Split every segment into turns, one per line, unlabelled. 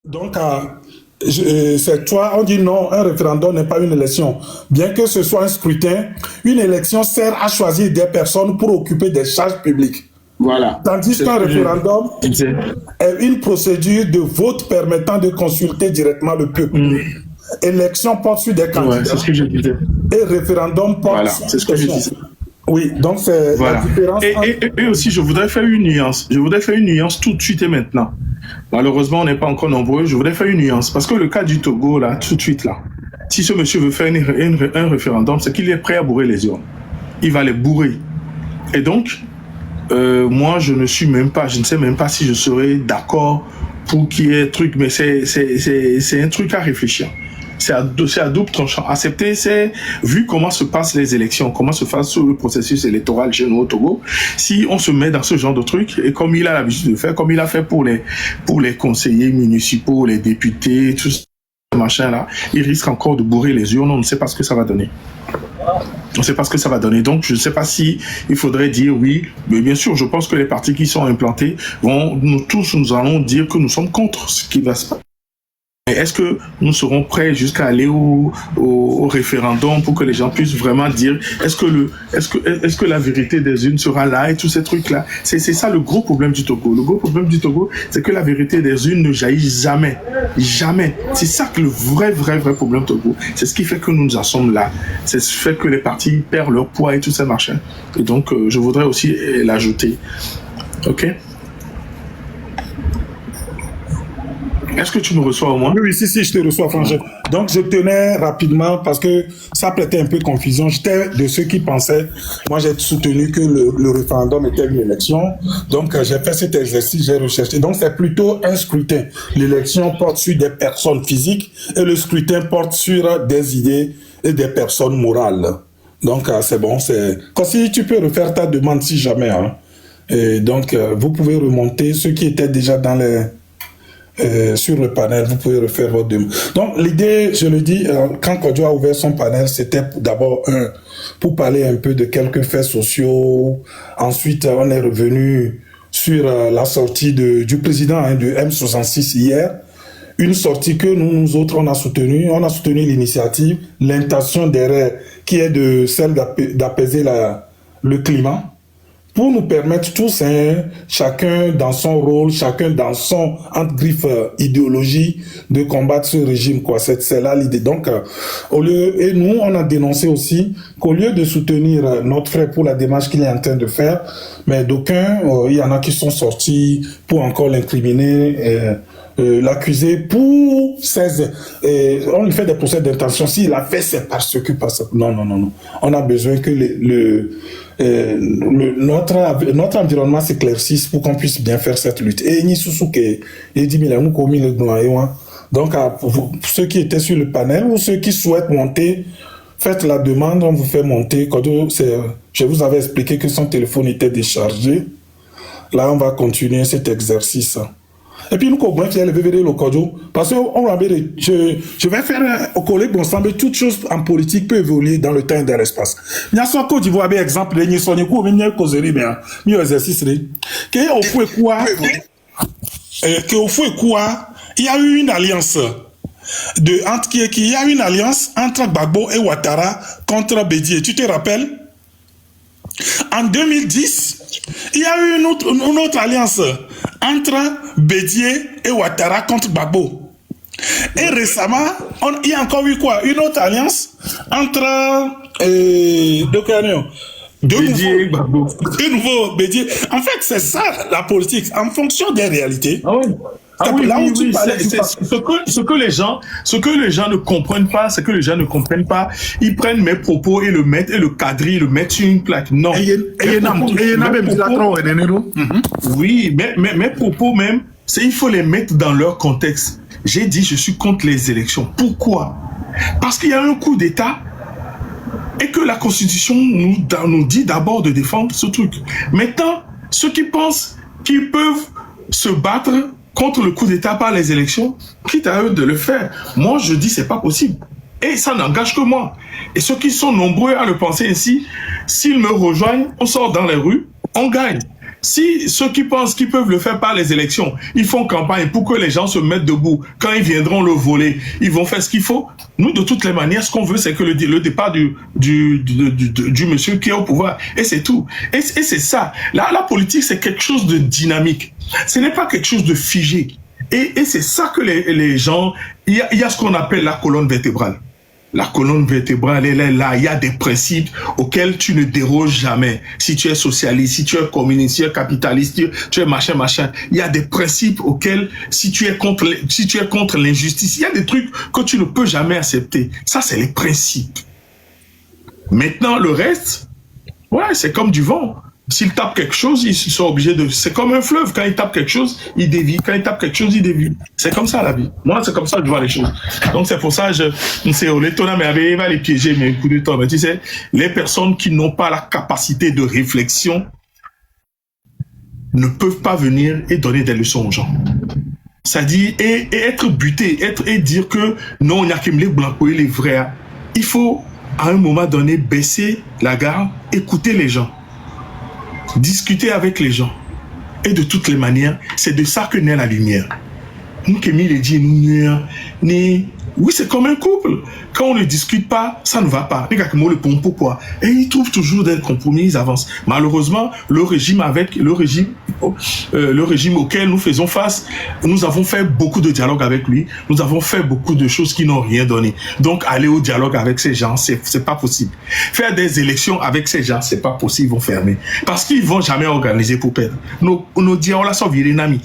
Donc, c'est toi, on dit non, un référendum n'est pas une élection. Bien que ce soit un scrutin, une élection sert à choisir des personnes pour occuper des charges publiques.
Voilà.
Tandis qu'un référendum est une procédure de vote permettant de consulter directement le peuple. Élection porte sur des candidats.
Ouais, c'est ce que je disais.
Et référendum porte
Voilà,
sur
c'est ce que je disais.
Oui, donc c'est
Voilà.
la différence.
Et aussi, je voudrais faire une nuance. Je voudrais faire une nuance tout de suite et maintenant. Malheureusement, on n'est pas encore nombreux. Je voudrais faire une nuance. Parce que le cas du Togo, là, tout de suite, là, si ce monsieur veut faire un référendum, c'est qu'il est prêt à bourrer les urnes. Il va les bourrer. Et donc, moi, je ne sais même pas si je serais d'accord pour qu'il y ait un truc, mais c'est un truc à réfléchir. C'est à double tranchant. Accepter, c'est, vu comment se passent les élections, comment se passe le processus électoral chez nous au Togo, si on se met dans ce genre de truc, et comme il a l'habitude de faire, comme il a fait pour les conseillers municipaux, les députés, tout ce machin-là, il risque encore de bourrer les urnes, on ne sait pas ce que ça va donner. On ne sait pas ce que ça va donner. Donc, je ne sais pas si il faudrait dire oui. Mais bien sûr, je pense que les partis qui sont implantés nous allons dire que nous sommes contre ce qui va se passer. Est-ce que nous serons prêts jusqu'à aller au référendum pour que les gens puissent vraiment dire est-ce que la vérité des urnes sera là et tous ces trucs-là? C'est ça le gros problème du Togo. Le gros problème du Togo, c'est que la vérité des urnes ne jaillit jamais. Jamais. C'est ça que le vrai problème du Togo. C'est ce qui fait que nous en sommes là. C'est ce qui fait que les partis perdent leur poids et tout ça machin. Et donc, je voudrais aussi l'ajouter. OK? Est-ce que tu me reçois au moins?
Oui, si, je te reçois, franchement. Donc, je tenais rapidement, parce que ça prêtait un peu confusion. J'étais de ceux qui pensaient, moi j'ai soutenu que le référendum était une élection. Donc, j'ai fait cet exercice, j'ai recherché. Donc, c'est plutôt un scrutin. L'élection porte sur des personnes physiques et le scrutin porte sur des idées et des personnes morales. Donc, c'est bon. Quand si tu peux refaire ta demande, si jamais. Hein. Et donc, vous pouvez remonter ceux qui étaient déjà dans sur le panel, vous pouvez refaire votre demande. Donc, l'idée, je le dis, quand Kodjo a ouvert son panel, c'était d'abord pour parler un peu de quelques faits sociaux. Ensuite, on est revenu sur la sortie du président du M66 hier. Une sortie que nous autres, on a soutenu. On a soutenu l'initiative, l'intention derrière, qui est celle d'apaiser le climat. Pour nous permettre tous, chacun dans son rôle, chacun dans son entre-griffe idéologie, de combattre ce régime, quoi. C'est là l'idée. Donc, et nous, on a dénoncé aussi qu'au lieu de soutenir notre frère pour la démarche qu'il est en train de faire, mais d'aucuns, il y en a qui sont sortis pour encore l'incriminer, l'accuser pour on lui fait des procès d'intention. S'il a fait, c'est parce que... Non. On a besoin que notre environnement s'éclaircisse pour qu'on puisse bien faire cette lutte. Et donc, pour ceux qui étaient sur le panel ou ceux qui souhaitent monter, faites la demande, on vous fait monter. Je vous avais expliqué que son téléphone était déchargé. Là, on va continuer cet exercice. Et puis nous comment faire le VVD le Kodjo parce que je vais faire au collègue ensemble toute chose en politique peut évoluer dans le temps et dans l'espace. Il y a soit Côte d'Ivoire avec exemple de ni sonné ko mi causerie mais mi exercice que au fou quoi que au fou quoi il y a eu une alliance il y a une alliance entre Gbagbo et Ouattara contre Bédié. Tu te rappelles? En 2010, il y a eu une autre alliance entre Bédié et Ouattara contre Gbagbo. Et récemment, il y a encore eu quoi? Une autre alliance entre
Bédié et Gbagbo.
De nouveau Bédié. En fait, c'est ça la politique, en fonction des réalités.
Ah oui. Ah oui, ce que les gens ne comprennent pas, c'est que les gens ne comprennent pas. Ils prennent mes propos et le mettent et le quadrillent, ils le mettent sur une plaque. Non. Oui, mais mes propos même, il faut les mettre dans leur contexte. J'ai dit je suis contre les élections. Pourquoi? Parce qu'il y a un coup d'État et que la Constitution nous dit d'abord de défendre ce truc. Maintenant, ceux qui pensent qu'ils peuvent se battre contre le coup d'État par les élections, quitte à eux de le faire. Moi, je dis c'est pas possible. Et ça n'engage que moi. Et ceux qui sont nombreux à le penser ainsi, s'ils me rejoignent, on sort dans les rues, on gagne. Si ceux qui pensent qu'ils peuvent le faire par les élections, ils font campagne pour que les gens se mettent debout. Quand ils viendront le voler, ils vont faire ce qu'il faut. Nous, de toutes les manières, ce qu'on veut, c'est que le départ du monsieur qui est au pouvoir. Et c'est tout. Et c'est ça. La politique, c'est quelque chose de dynamique. Ce n'est pas quelque chose de figé. Et c'est ça que les gens... Il y a ce qu'on appelle la colonne vertébrale. La colonne vertébrale, elle est là. Il y a des principes auxquels tu ne déroges jamais. Si tu es socialiste, si tu es communiste, si tu es capitaliste, tu es machin. Il y a des principes auxquels, si tu es contre l'injustice, il y a des trucs que tu ne peux jamais accepter. Ça, c'est les principes. Maintenant, le reste, ouais, c'est comme du vent. S'il tape quelque chose, ils sont obligés de... C'est comme un fleuve. Quand il tape quelque chose, il dévie. Quand il tape quelque chose, il dévie. C'est comme ça, la vie. Moi, c'est comme ça que je vois les choses. Donc, c'est pour ça, il va les piéger, mais coup de temps. Mais tu sais, les personnes qui n'ont pas la capacité de réflexion ne peuvent pas venir et donner des leçons aux gens. Ça dit, et être buté, et dire que non, il n'y a que les blancs, les vrais. Il faut, à un moment donné, baisser la garde, écouter les gens. Discuter avec les gens. Et de toutes les manières, c'est de ça que naît la lumière. Nous, Kémy, il dit, oui, c'est comme un couple. Quand on ne discute pas, ça ne va pas. Pourquoi? Et ils trouvent toujours des compromis, ils avancent. Malheureusement, le régime auquel nous faisons face, nous avons fait beaucoup de dialogue avec lui. Nous avons fait beaucoup de choses qui n'ont rien donné. Donc, aller au dialogue avec ces gens, c'est pas possible. Faire des élections avec ces gens, c'est pas possible, ils vont fermer. Parce qu'ils vont jamais organiser pour perdre. Nos dialogues sont virés, nami.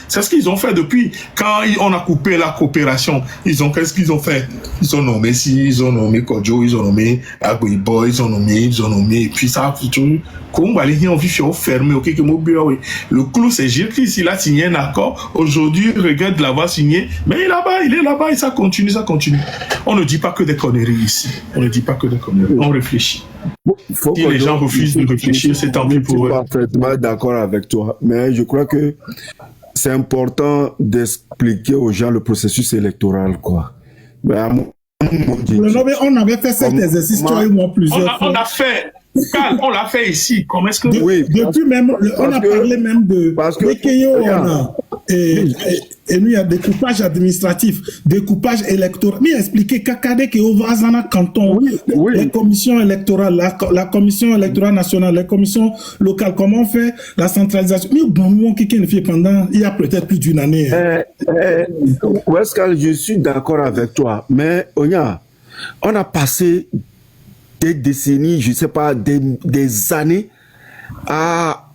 C'est ce qu'ils ont fait depuis. Quand on a coupé la coopération, qu'est-ce qu'ils ont fait? Ils ont nommé ils ont nommé Kodjo, ils ont nommé Agboibo, ils ont nommé, et puis ça, comment on va les fermer, ok, le clou, c'est Gilles qui, s'il a signé un accord, aujourd'hui, il regrette de l'avoir signé, mais il est là-bas, et ça continue. On ne dit pas que des conneries ici. On réfléchit. Si les gens refusent de réfléchir, c'est tant pis pour eux.
Je suis parfaitement d'accord avec toi, mais je crois que c'est important d'expliquer aux gens le processus électoral, quoi. Mais
on avait fait cet exercice, toi et moi, plusieurs fois.
On a fait. On l'a fait ici. Comment est-ce que...
Depuis même, on a parlé même de...
Parce que...
Et nous, il y a découpage administratif, découpage électoral. Mais expliquer Kakade qui au Vazana canton, les commissions électorales, la commission électorale nationale, les commissions locales, comment on fait la centralisation. Mais bon, qui ne fait pendant, il y a peut-être plus d'une année.
Wescal, je suis d'accord avec toi, mais on a passé des décennies, je ne sais pas, des années à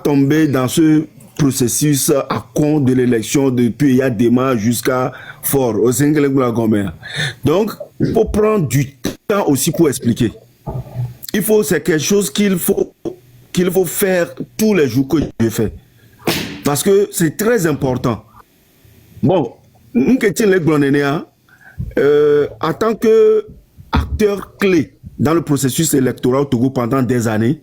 tomber dans ce processus à compte de l'élection depuis Yadema jusqu'à Fort, au Sengelek-Gomer. Donc, il faut prendre du temps aussi pour expliquer. C'est quelque chose qu'il faut faire tous les jours que je fais. Parce que c'est très important. Bon, en tant qu'acteur clé dans le processus électoral au Togo pendant des années,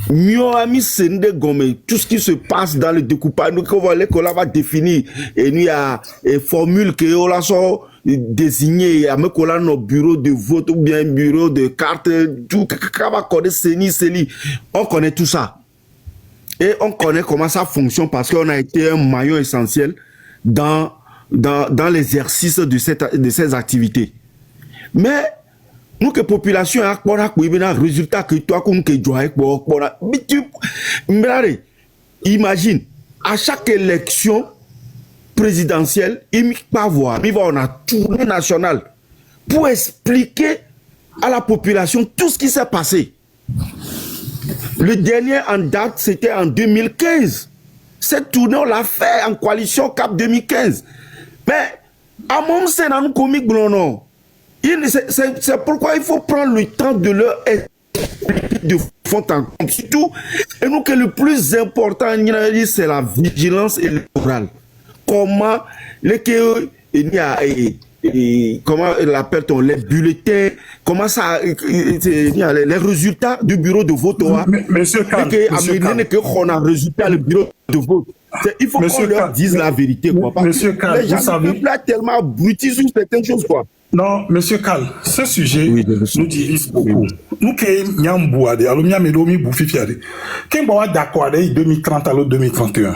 tout ce qui se passe dans le découpage, qu'on va définir, et il y a une formule que on a désigné, à nos bureaux de vote ou bien bureau de carte, tout, on connaît tout ça. Et on connaît comment ça fonctionne parce qu'on a été un maillon essentiel dans l'exercice de ces activités. Mais, nous que population a un résultat que toi qu'on que imagine à chaque élection présidentielle il va voir on a tournée nationale pour expliquer à la population tout ce qui s'est passé. Le dernier en date c'était en 2015. Cette tournée on l'a fait en coalition Cap 2015. Mais à mon c'est dans nous comique non. C'est pourquoi il faut prendre le temps de leur expliquer de fond en comble. Surtout, et nous que le plus important, c'est la vigilance électorale. Comment comment l'appelle-t-on, les bulletins, comment ça, les résultats du bureau de vote.
Monsieur Kahn,
qu'on a résultat le bureau de vote. Il faut qu'on leur dise la vérité, quoi.
Monsieur Kahn,
les gens ne peuvent pas tellement abrutis sur certaines choses, quoi.
Non, monsieur Kal, ce sujet
Oui,
nous divise beaucoup. Nous qui sommes bouade, alors nous sommes bouffis fiade. Qui sommes d'accord avec 2030 à 2031.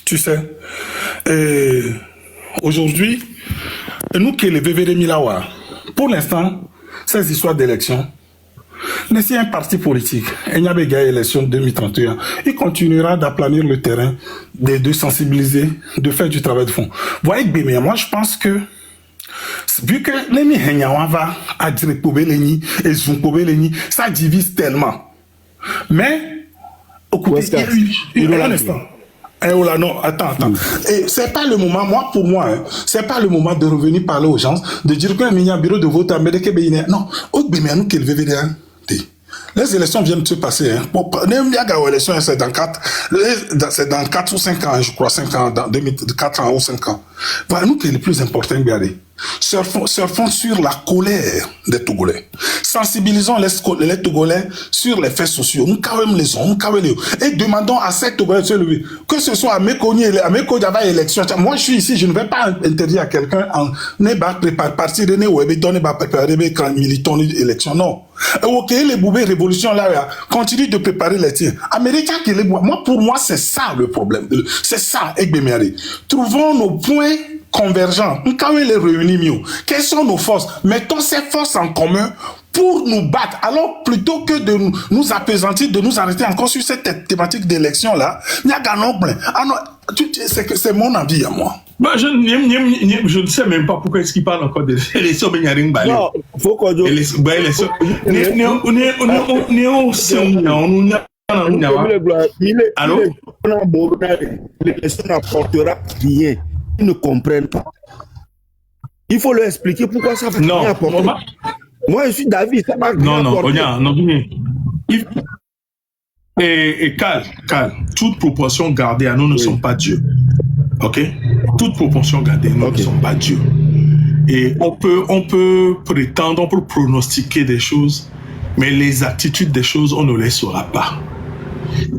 Tu sais, aujourd'hui, nous qui les VVD Milawa, pour l'instant, ces histoires d'élections, mais si un parti politique, il y a des élections 2031, il continuera d'aplanir le terrain, de sensibiliser, de faire du travail de fond. Vous voyez, Bémé, moi je pense que vu que les gens va à dire et ça divise tellement. Mais, écoutez, il y a un instant. Eh oh là, non, attends. Et c'est pas le moment, moi, pour moi, hein, c'est pas le moment de revenir parler aux gens, de dire qu'il y a un bureau de vote à Médeke Bénin. Non, les élections viennent de se passer. Hein. L'élection, c'est dans 4 ou 5 ans, je crois, 5 ans, dans 4 ans ou 5 ans. Voilà, nous, qui est le plus important, regardez. Surfons sur la colère des Togolais. Sensibilisons les Togolais sur les faits sociaux. Nous carrément les hommes, et demandons à ces Togolais de se lever. Que ce soit à Mekoni, à élection. Moi, je suis ici, je ne vais pas interdire à quelqu'un en partir de préparer quand militant l'élection. Non. Ok, les boubés révolution là, continue de préparer les tirs. Américains qui les boivent. Moi, pour moi, c'est ça le problème. C'est ça, Ekbemiari. Trouvons nos points convergents. Quand on les réunit mieux, quelles sont nos forces? Mettons ces forces en commun pour nous battre. Alors, plutôt que de nous appesantir, de nous arrêter encore sur cette thématique d'élection-là, il y a un plein. C'est mon avis à moi.
Bah, je ne sais même pas pourquoi est-ce qu'il parle encore des élections.
Non, faut qu'on dise.
Allô?
L'élection n'apportera rien. Ils ne comprennent pas. Il faut leur expliquer pourquoi ça va rien apporter. Moi, je suis David, ça va rien apporter.
Et calme. Toute proportion gardée à nous ne sommes pas Dieu. Ok? Toute proportion gardée, nous ne sommes pas Dieu. Et on peut prétendre, on peut pronostiquer des choses, mais les attitudes des choses, on ne les saura pas.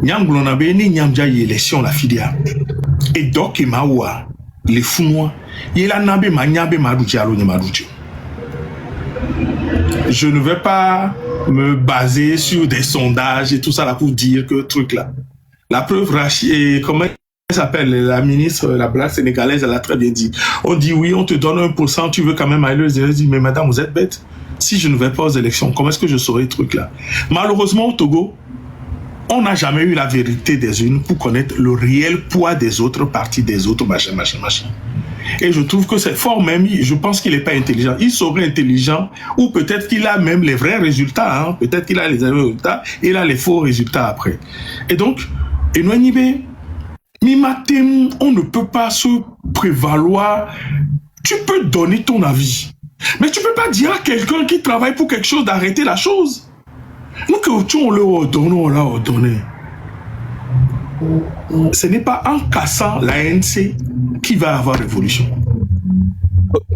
Nyamglonabe ni nyamja élection la fidia. Et donc mawa les founois, il a nabe manyabe madudialo ni madudio. Je ne vais pas me baser sur des sondages et tout ça là pour dire que truc là. La preuve, Rachid, comment elle s'appelle, la ministre, la blague sénégalaise, elle a très bien dit. On dit oui, on te donne 1%, tu veux quand même aller aux élections. Je dis, mais madame, vous êtes bête. Si je ne vais pas aux élections, comment est-ce que je saurai le truc là? Malheureusement, au Togo, on n'a jamais eu la vérité des unes pour connaître le réel poids des autres partis, des autres machin. Et je trouve que c'est fort même, je pense qu'il n'est pas intelligent. Il serait intelligent, ou peut-être qu'il a même les vrais résultats, hein. Peut-être qu'il a les vrais résultats, il a les faux résultats après. Et donc, Enouanibé, Mimatem, on ne peut pas se prévaloir. Tu peux donner ton avis, mais tu ne peux pas dire à quelqu'un qui travaille pour quelque chose d'arrêter la chose. Nous que on l'a ordonné. Ce n'est pas en cassant l'ANC qui va avoir révolution.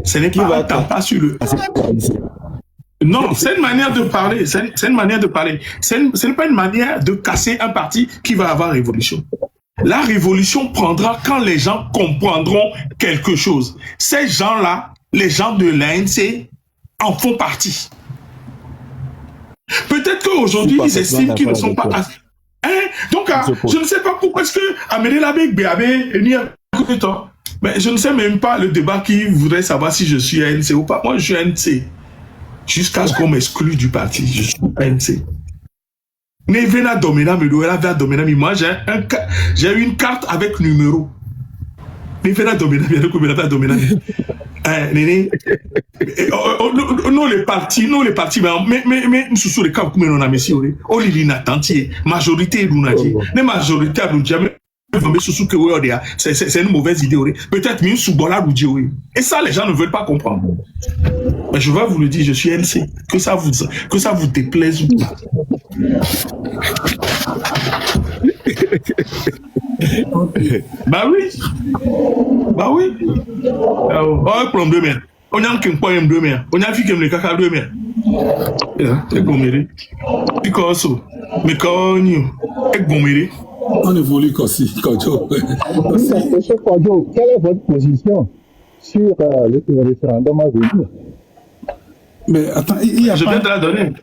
Ce n'est pas en tapant sur le... Non, c'est une manière de parler. C'est une manière de parler. Ce n'est pas une manière de casser un parti qui va avoir révolution. La révolution prendra quand les gens comprendront quelque chose. Ces gens-là, les gens de l'ANC, en font partie. Peut-être qu'aujourd'hui, ils estiment qu'ils ne sont pas... Donc, je ne sais pas pourquoi est-ce que Amélie Labek Béabé mais je ne sais même pas le débat qui voudrait savoir si je suis ANC ou pas. Moi, je suis ANC. Jusqu'à ce qu'on m'exclue du parti, je suis ANC. Nevena Domina me doit la Domina. Moi, j'ai une carte avec numéro. Nevena Domina, bien que Domina. Non, les partis, mais nous sommes les cas où on a mis ici, on lit l'attention, majorité d'Unadi, les majorités à l'Unadi, c'est une mauvaise idée, peut-être même sous Bola Roudiou. Et ça, les gens ne veulent pas comprendre. Mais je vais vous le dire, je suis NC, que ça vous déplaise ou pas. Bah oui. Oh, pour 2 mètres. On a un point 2 mètres. On a vu que le caca 2 mètres. C'est bon, mérite. Because, mais quand on évolue aussi.
Monsieur Kodjo, quelle est votre position sur le référendum à venir?
Mais attends, il y a
Je
pas...
vais te la donner.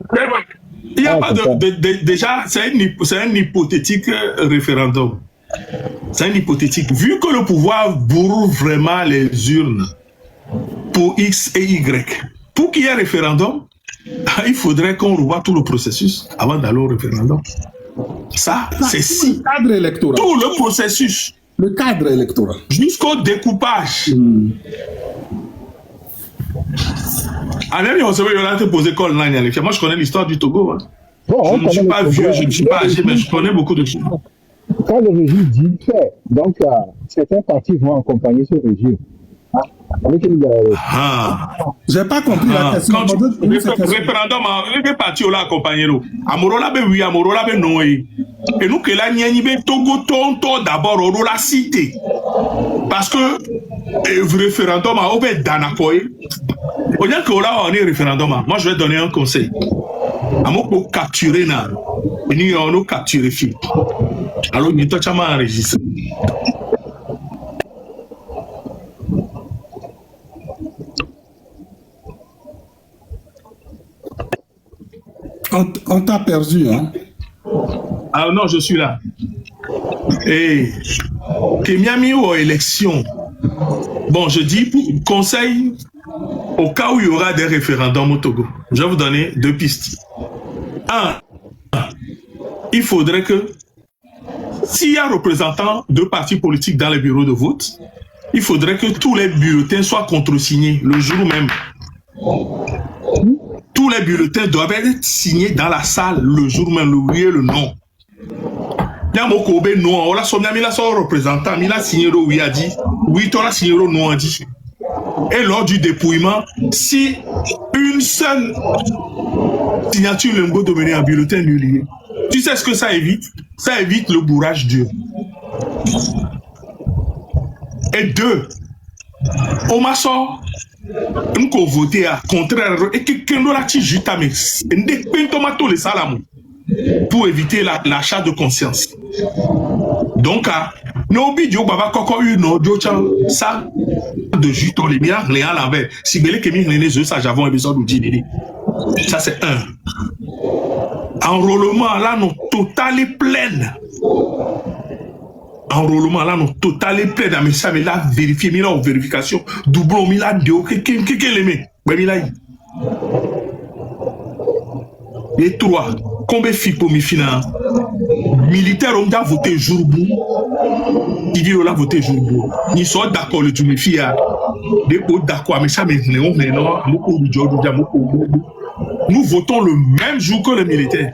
Il n'y a pas déjà, c'est un hypothétique référendum. C'est un hypothétique. Vu que le pouvoir bourre vraiment les urnes pour X et Y, pour qu'il y ait un référendum, il faudrait qu'on revoie tout le processus avant d'aller au référendum. Ça, c'est si.
Le cadre électoral.
Tout le processus.
Le cadre électoral.
Jusqu'au découpage. Ah, même on se veut te poser call line. Moi, je connais l'histoire du Togo. Hein.
Bon,
je ne suis pas vieux, je ne suis pas âgé, mais je connais beaucoup de choses.
Quand le régime dit fait, donc certains partis vont accompagner ce régime.
J'ai pas compris la question.
Quand référendum, les partis ont accompagné nous. Amorola be oui, amorola be non. Et nous que la niani be Togo tonto d'abord on la cité. Parce que le référendum a ouvert d'anakoy. Au lieu que là on est référendum, moi je vais donner un conseil. Amoko capturer na, ni on capturer fi. Alors ni toi chama enregistré.
On t'a perdu, hein?
Ah non, je suis là. Et que Miami aux élections. Bon, je dis conseil au cas où il y aura des référendums au Togo. Je vais vous donner 2 pistes. 1, il faudrait que s'il y a représentants de partis politiques dans les bureaux de vote, il faudrait que tous les bulletins soient contresignés le jour même. Tous les bulletins doivent être signés dans la salle le jour même, le oui et le non. Yamoko be non, on l'a sommet, il a son représentant, il a signé le oui a dit, oui, tu as signé le non a dit. Et lors du dépouillement, si une seule signature le de mener un bulletin nullier, tu sais ce que ça évite? Ça évite le bourrage dur. Et 2, au maçon, nous avons voté à contraire et que nous avons juste à pour éviter l'achat de conscience. Donc, nous avons eu ça de jus les biens à l'envers. Si vous voulez que nous ça j'avons besoin de dire. Ça, c'est 1. Enrôlement, là, nous total est pleine. Enrôlement, là, nous total est pleine. Mais ça, mais là, vérifier, mais là, vérification, doublon, mais là, qu'est-ce l'aimé? Mais là, et 3, combien de filles pour mes finances? Militaire, on a voté jour bout. Il dit, on a voté jour bout. Ils sont d'accord, les mes filles, des autres d'accord, mais ça, mais non, nous votons le même jour que les militaires.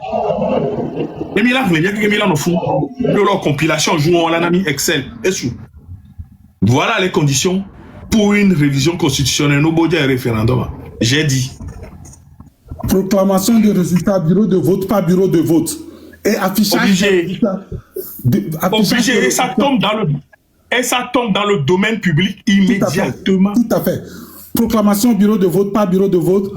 Les militaires, il y a quelques militaires, leur compilation, jouons en ami Excel. Voilà les conditions pour une révision constitutionnelle. Nous avons un référendum. J'ai dit.
Proclamation des résultats, bureau de vote, pas bureau de vote. Et affichage.
Obligé. Obligé. Et ça tombe dans le domaine public immédiatement.
Tout à fait. Proclamation, bureau de vote, pas bureau de vote.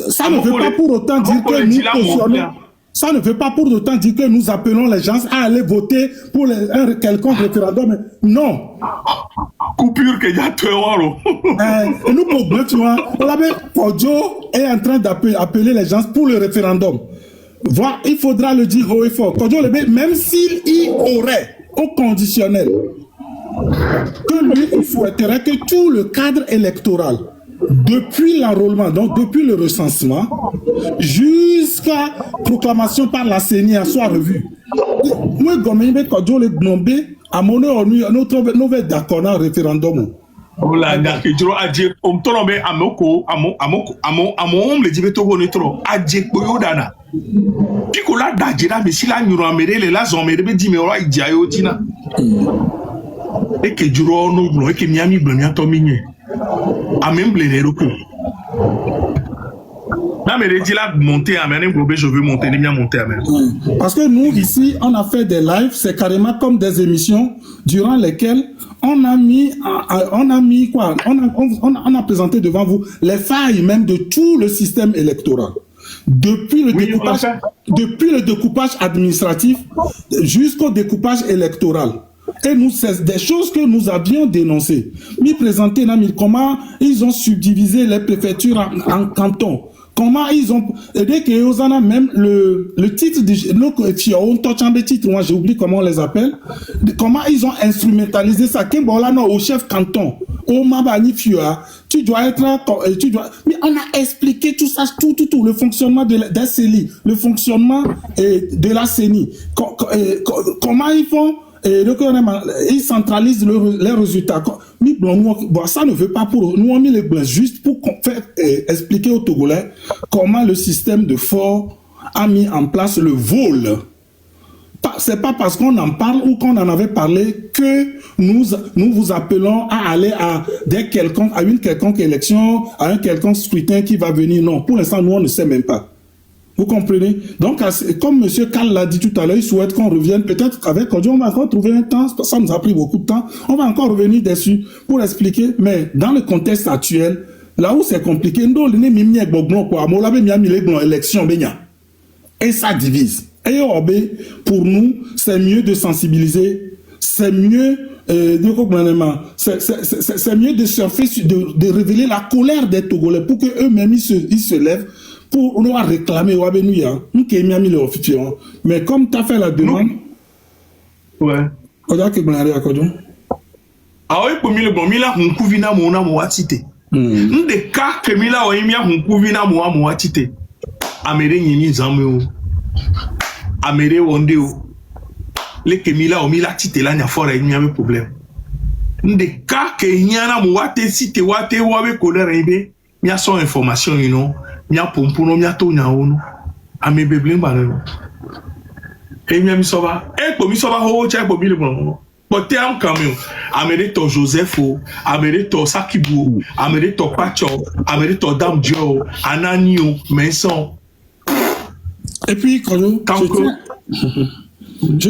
Ça ne veut pas pour autant dire que nous cautionnons. Ça ne veut pas pour autant dire que nous appelons les gens à aller voter pour un quelconque référendum. Non.
Coupure que y a
et nous, pour tu vois, Kodjo est en train d'appeler les gens pour le référendum. Voilà, il faudra le dire haut et fort. Kodjo, même s'il y aurait au conditionnel que lui, il souhaiterait que tout le cadre électoral, depuis l'enrôlement, donc depuis le recensement, jusqu'à proclamation par la CENI, soit revu. Moi, Gombe, Kodjo, le Gnombe, à mon notre nouvel d'accord dans le référendum.
Et que du et que Miami Blania Tomigné. A même blé je veux monter,
parce que nous, ici, on a fait des lives, c'est carrément comme des émissions durant lesquelles on a présenté devant vous les failles même de tout le système électoral. Depuis le découpage administratif jusqu'au découpage électoral. Et nous, c'est des choses que nous avions dénoncées. Mi présenter, comment ils ont subdivisé les préfectures en cantons. Comment ils ont, et dès que vous en a même le titre de titre, moi j'ai oublié comment on les appelle, comment ils ont instrumentalisé ça, au chef canton, au Mabani Fua, tu dois être, mais on a expliqué tout ça, tout, le fonctionnement de la CELI, le fonctionnement de la CENI, comment ils font, ils centralisent les résultats. Bon, ça ne veut pas pour nous, on mis les blancs juste pour faire expliquer aux Togolais comment le système de fort a mis en place le vol. C'est pas parce qu'on en parle ou qu'on en avait parlé que nous vous appelons à aller à une quelconque élection, à un quelconque scrutin qui va venir. Non, pour l'instant, nous, on ne sait même pas. Vous comprenez? Donc, comme M. Karl l'a dit tout à l'heure, il souhaite qu'on revienne. Peut-être qu'avec Kodjo, on va encore trouver un temps. Ça nous a pris beaucoup de temps. On va encore revenir dessus pour expliquer. Mais dans le contexte actuel, là où c'est compliqué, et ça divise. Et pour nous, c'est mieux de sensibiliser. C'est mieux c'est mieux de surfer, de révéler la colère des Togolais pour qu'eux-mêmes ils se lèvent pour nous réclamer mais comme tu as fait la demande,
ouais. Ah oui, pour mille bon, mila hunkuvina mona moatite. Nde ka ke mila o imia hunkuvina moatite. Amere nyini zameo. Amere wonde o. Le ke mila o mila tite la nya fora imia me problème. Nde ka ke nyana moate site wate wabe kolera ibe. Mia son information you know. Mia pompuno mia to nya ono. Ame beblin banelo. E mia mi soba. E po mi soba ho cha po mile bon. But I'm coming. Amerito Joseph, Amerito Sakibu, Amerito Pacho, Amerito Damjo, Ananio, Maison.
Et puis, je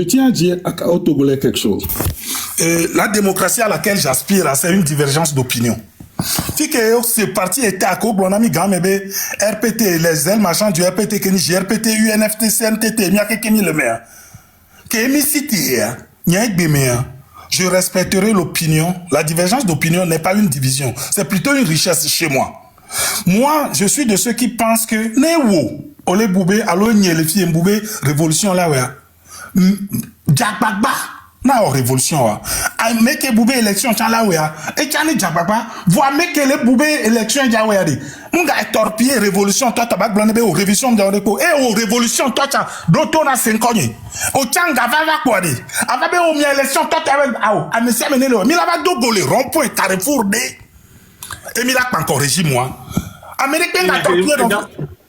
tiens à dire au Togolais quelque chose. La démocratie à laquelle j'aspire, c'est une divergence d'opinion. Si ce parti était à Kobo, on a mis Gamebe, RPT, les ailes machin du RPT, Keniji, RPT, UNFT, CNTT, Miakekemi le maire. Kemi City, je respecterai l'opinion. La divergence d'opinion n'est pas une division. C'est plutôt une richesse chez moi. Moi, je suis de ceux qui pensent que Newo, Ole Boubé, Alo Nyelefi Mboubé, révolution là, ouais. Djabagba, na révolution, ouais. Meke Boubé élection, tchan là, ouais. Et tchani Djabagba, voit meke le Boubé élection, ja, ouais. Munga est torpillé, révolution, toi, tabak blanc, aux révolution, et aux révolution, toi, tcha, d'auto na 5 ans. Au tchanga, va quoi, dit. Avabe au mi élection, toi, t'as, à me seminer le, mi la va dogoler, rond-point, carrefour, de, et mi la pas encore régime, moi. Américain, n'a torpillé, donc.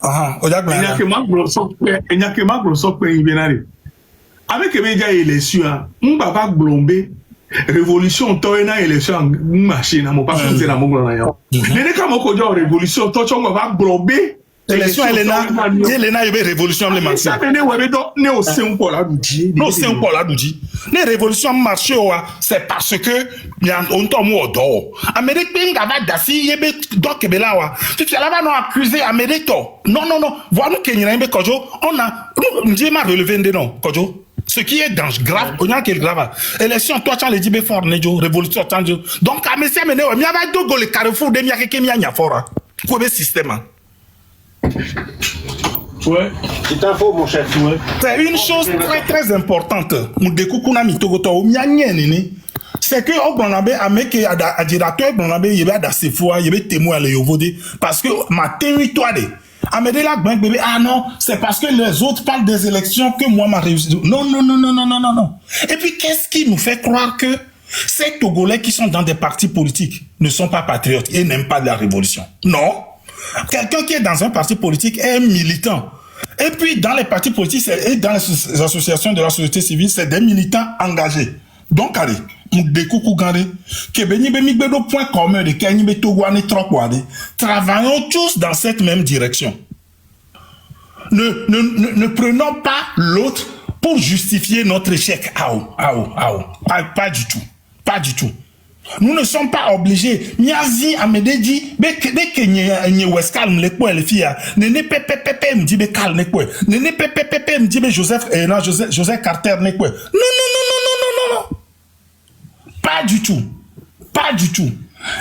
Ah, au diable,
il n'y a que ma grosse pays, Benari. Avec les médias élections, on va pas glomber. Révolution, toi, et na élection, machine, mon pas c'est la mon grand. Les cas, mon code révolution, toi, tu vas glomber.
Élection, Elena, il y a révolution, les marchés.
Ça venait, ouais, mais non, c'est un peu là, Doudji.
Non, c'est un peu là, Doudji. Les révolutions marché, c'est parce que, on tombe au dos. Amérique, Bengava, Dassi, Yebe, Dokebela, tu es là-bas, non, accusé, Amérique, non. Voilà, Kenya, Kojo, on a, Dieu m'a relevé des noms, Kojo. Ce qui est grave, on a qui est grave. Élection, toi, tu as les dibés forts, révolution, donc, à Messia, mais il y a deux goles, carrefour, des miens qui m'y a fort. Pour le système.
Ouais.
C'est un faux, mon chef. Ouais.
C'est une chose très très importante. C'est que au Bonabe, avec un directeur Bonabe, il y a des fois, il y a des témoins à l'Yovode, parce que ma territoire bébé, ah non, c'est parce que les autres parlent des élections que moi m'a réussi. Non. Et puis qu'est-ce qui nous fait croire que ces Togolais qui sont dans des partis politiques ne sont pas patriotes et n'aiment pas la révolution? Non. Quelqu'un qui est dans un parti politique est militant. Et puis, dans les partis politiques et dans les associations de la société civile, c'est des militants engagés. Donc, allez, travaillons tous dans cette même direction. Ne prenons pas l'autre pour justifier notre échec. Pas du tout. Pas du tout. Nous ne sommes pas obligés. Niazi Amededi, beke nye weskal mlekwe le fia. Nene pepe mdibe kal nekwe. Nene pepe mdibe Joseph Carter nekwe. Non. Pas du tout. Pas du tout.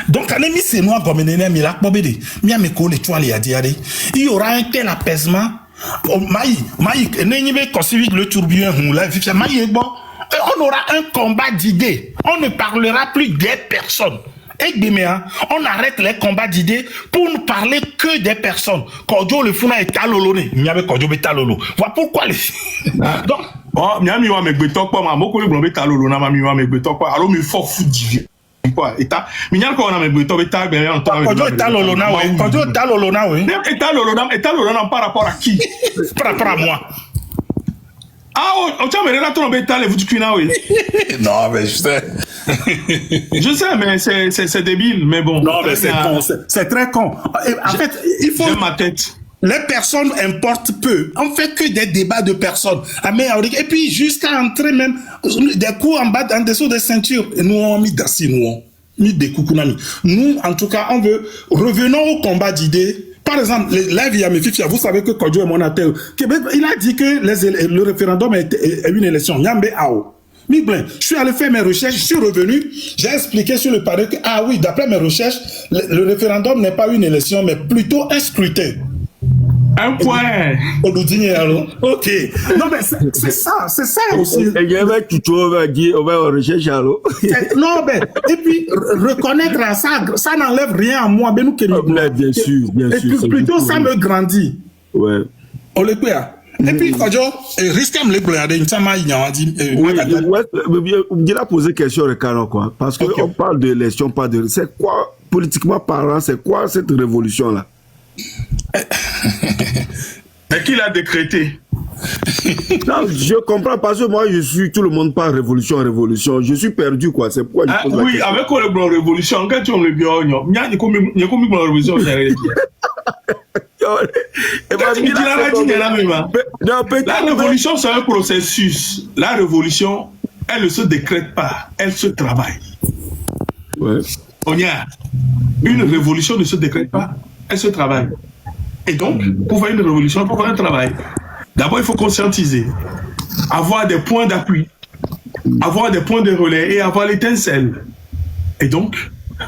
Donc, quand c'est noir comme il y aura un tel apaisement. Le tourbillon, on aura un combat d'idées. On ne parlera plus des personnes. On arrête les combats d'idées pour ne parler que des personnes. Kodjo le funa est talolone. Voilà pourquoi les. Donc.
Oh, miami wa me gbetok pa ma moko le blombe talolo na mami wa me gbetok pa. Alors me fort fou divi. Quoi eta minyan ko na me gbetok beta be en temps.
Kodjo talolo na we. Kodjo talolo na we.
Talolo na par rapport à qui?
Par rapport à moi.
Ah, on t'a mis là ton bétal et vous tu oui.
Non, mais je sais.
Je sais, mais c'est débile, mais bon.
Non, mais c'est con, c'est très con. En fait, il faut.
J'ai ma tête.
Les personnes importent peu. On fait que des débats de personnes. Et puis, jusqu'à entrer même des coups en bas, en dessous des ceintures. Et nous, on a mis d'assis, nous, on mis des coucounami. Nous, en tout cas, on veut. Revenons au combat d'idées. Par exemple, vous savez que Kodjo est mon attel. Il a dit que le référendum est une élection. Nyambe Ao. Je suis allé faire mes recherches, je suis revenu, j'ai expliqué sur le pari que, ah oui, d'après mes recherches, le référendum n'est pas une élection, mais plutôt un scrutin.
Un point.
Ok. Non, mais c'est ça aussi.
Et il y avait tout on va dire, on va rechercher alors.
Non, mais, et puis, reconnaître ça n'enlève rien à moi.
Bien sûr, bien sûr.
Et plutôt, ça me grandit.
Ouais.
On le peut. Et puis, Kodjo, risque de me regarder, il m'a dit.
Il a posé question de Carlo, quoi. Parce qu'on parle de l'élection, pas de. C'est quoi, politiquement parlant, c'est quoi cette révolution-là?
Mais qui l'a décrété?
Non, je comprends parce que moi, tout le monde parle révolution. Je suis perdu, quoi. C'est pourquoi je pose la question.
Avec quoi le blanc révolution? Quand tu me le bien, il y a combien de révolution? La révolution, c'est un processus. La révolution, elle ne se décrète pas, elle se travaille.
Ouais.
Une révolution ne se décrète pas, elle se travaille. Et donc, pour faire une révolution, il faut faire un travail. D'abord, il faut conscientiser, avoir des points d'appui, avoir des points de relais et avoir l'étincelle. Et donc, je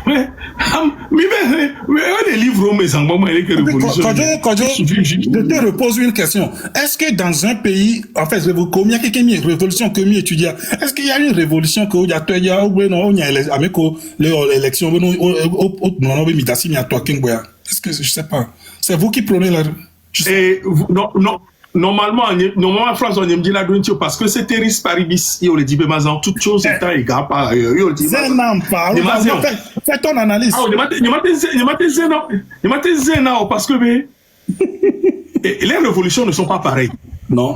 te repose une question. Est-ce que dans un pays, en fait, combien de révolution que mi étudia, est-ce qu'il y a une révolution que il y a l'élection est-ce que je sais pas. C'est vous qui prenez la.
Non. Normalement, France, on dit la douine parce que c'est Teris Paribis, il le dit, mais maintenant, toute chose est égale par ailleurs.
C'est non, pas. Fais ton analyse.
Il m'a dit non, parce que les révolutions ne sont pas pareilles.
Non.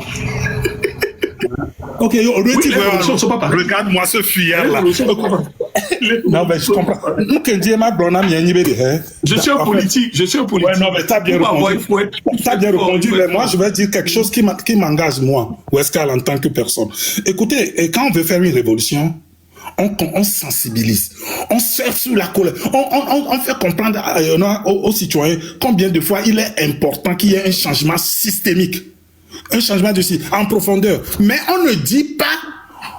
Ok, les révolutions ne sont pas pareilles. Regarde-moi ce fuyard-là. Non, mais je comprends.
Je suis un politique.
Ouais, non, mais t'as bien répondu. Mais moi, je vais dire quelque chose qui m'engage, moi, Wescal, en tant que personne. Écoutez, quand on veut faire une révolution, on sensibilise, on surfe sur la colère, on fait comprendre aux citoyens combien de fois il est important qu'il y ait un changement systémique, un changement en profondeur. Mais on ne dit pas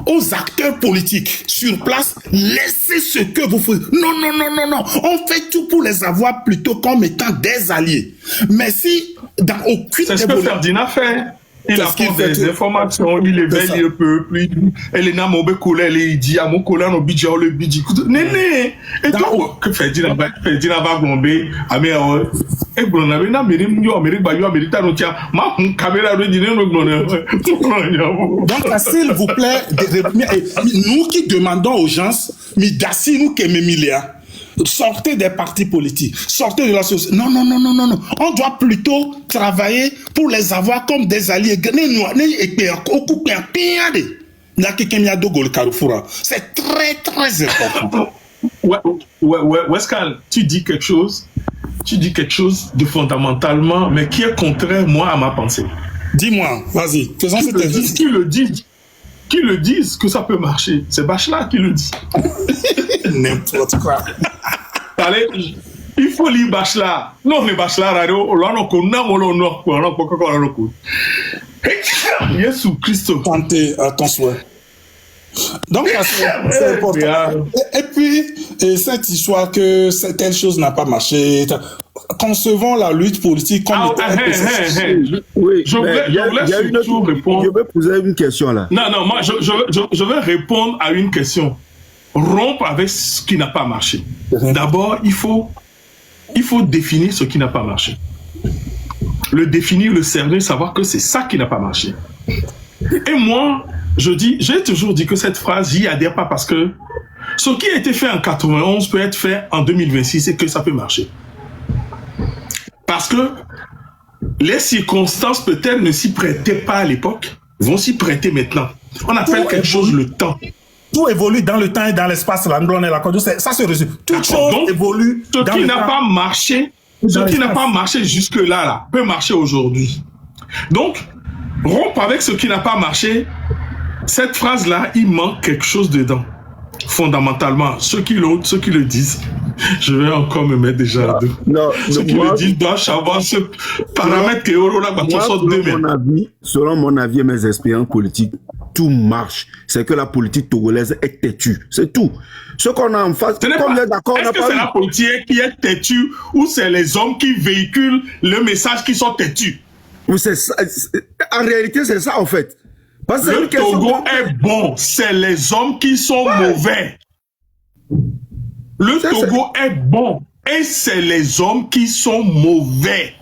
aux acteurs politiques sur place, laissez ce que vous faites. Non. On fait tout pour les avoir plutôt comme étant des alliés. Mais si, dans aucune...
C'est ce que Ferdinand fait. Il apporte des informations, il éveille un peu, puis elle est dans mon bécoulé, elle dit à mon collègue, on bidja, le bidji. Néné! Et donc, que Ferdinand va gomber, à mes et bon, on avait une Amérique, ma caméra de dîner,
donc, s'il vous plaît, nous qui demandons aux gens, mais d'assis nous qui m'émilia. Sortez des partis politiques, sortez de la société. Non. On doit plutôt travailler pour les avoir comme des alliés. C'est très, très important.
Ouais, Wescal, tu dis quelque chose de fondamentalement, mais qui est contraire, moi, à ma pensée.
Dis-moi, vas-y, faisons cet exercice.
Qui le disent que ça peut marcher. C'est Bachelard qui le dit.
N'importe quoi.
Allez, il faut lire Bachelard. Non, mais Bachelard, Jésus Christ.
Tentez à ton souhait. Donc, c'est important. Et puis, cette histoire que telle chose n'a pas marché, concevons la lutte politique comme
Oui,
je
veux poser une question là.
Non, moi, je vais répondre à une question. Rompre avec ce qui n'a pas marché. D'abord, il faut définir ce qui n'a pas marché. Le définir, le cerner, savoir que c'est ça qui n'a pas marché. Et moi, j'ai toujours dit que cette phrase, j'y adhère pas parce que ce qui a été fait en 91 peut être fait en 2026 et que ça peut marcher. Parce que les circonstances peut-être ne s'y prêtaient pas à l'époque, vont s'y prêter maintenant. On appelle quelque chose le temps.
Tout évolue dans le temps et dans l'espace. Ça se résume. Toute chose évolue dans le temps.
Ce qui n'a pas marché, jusque-là, peut marcher aujourd'hui. Donc, rompre avec ce qui n'a pas marché, cette phrase-là, il manque quelque chose dedans. Fondamentalement, ceux qui le disent, je vais encore me mettre déjà à deux. Ceux qui le disent doivent savoir ce paramètre que Orola va tout sortir demain.
Selon mon avis et mes expériences politiques, tout marche. C'est que la politique togolaise est têtue. C'est tout. Ce qu'on a en face,
est-ce que c'est la politique qui est têtue ou c'est les hommes qui véhiculent le message qui sont têtus?
En réalité, c'est ça en fait. Parce que
le Togo est bon, c'est les hommes qui sont mauvais. Le Togo est bon et c'est les hommes qui sont mauvais.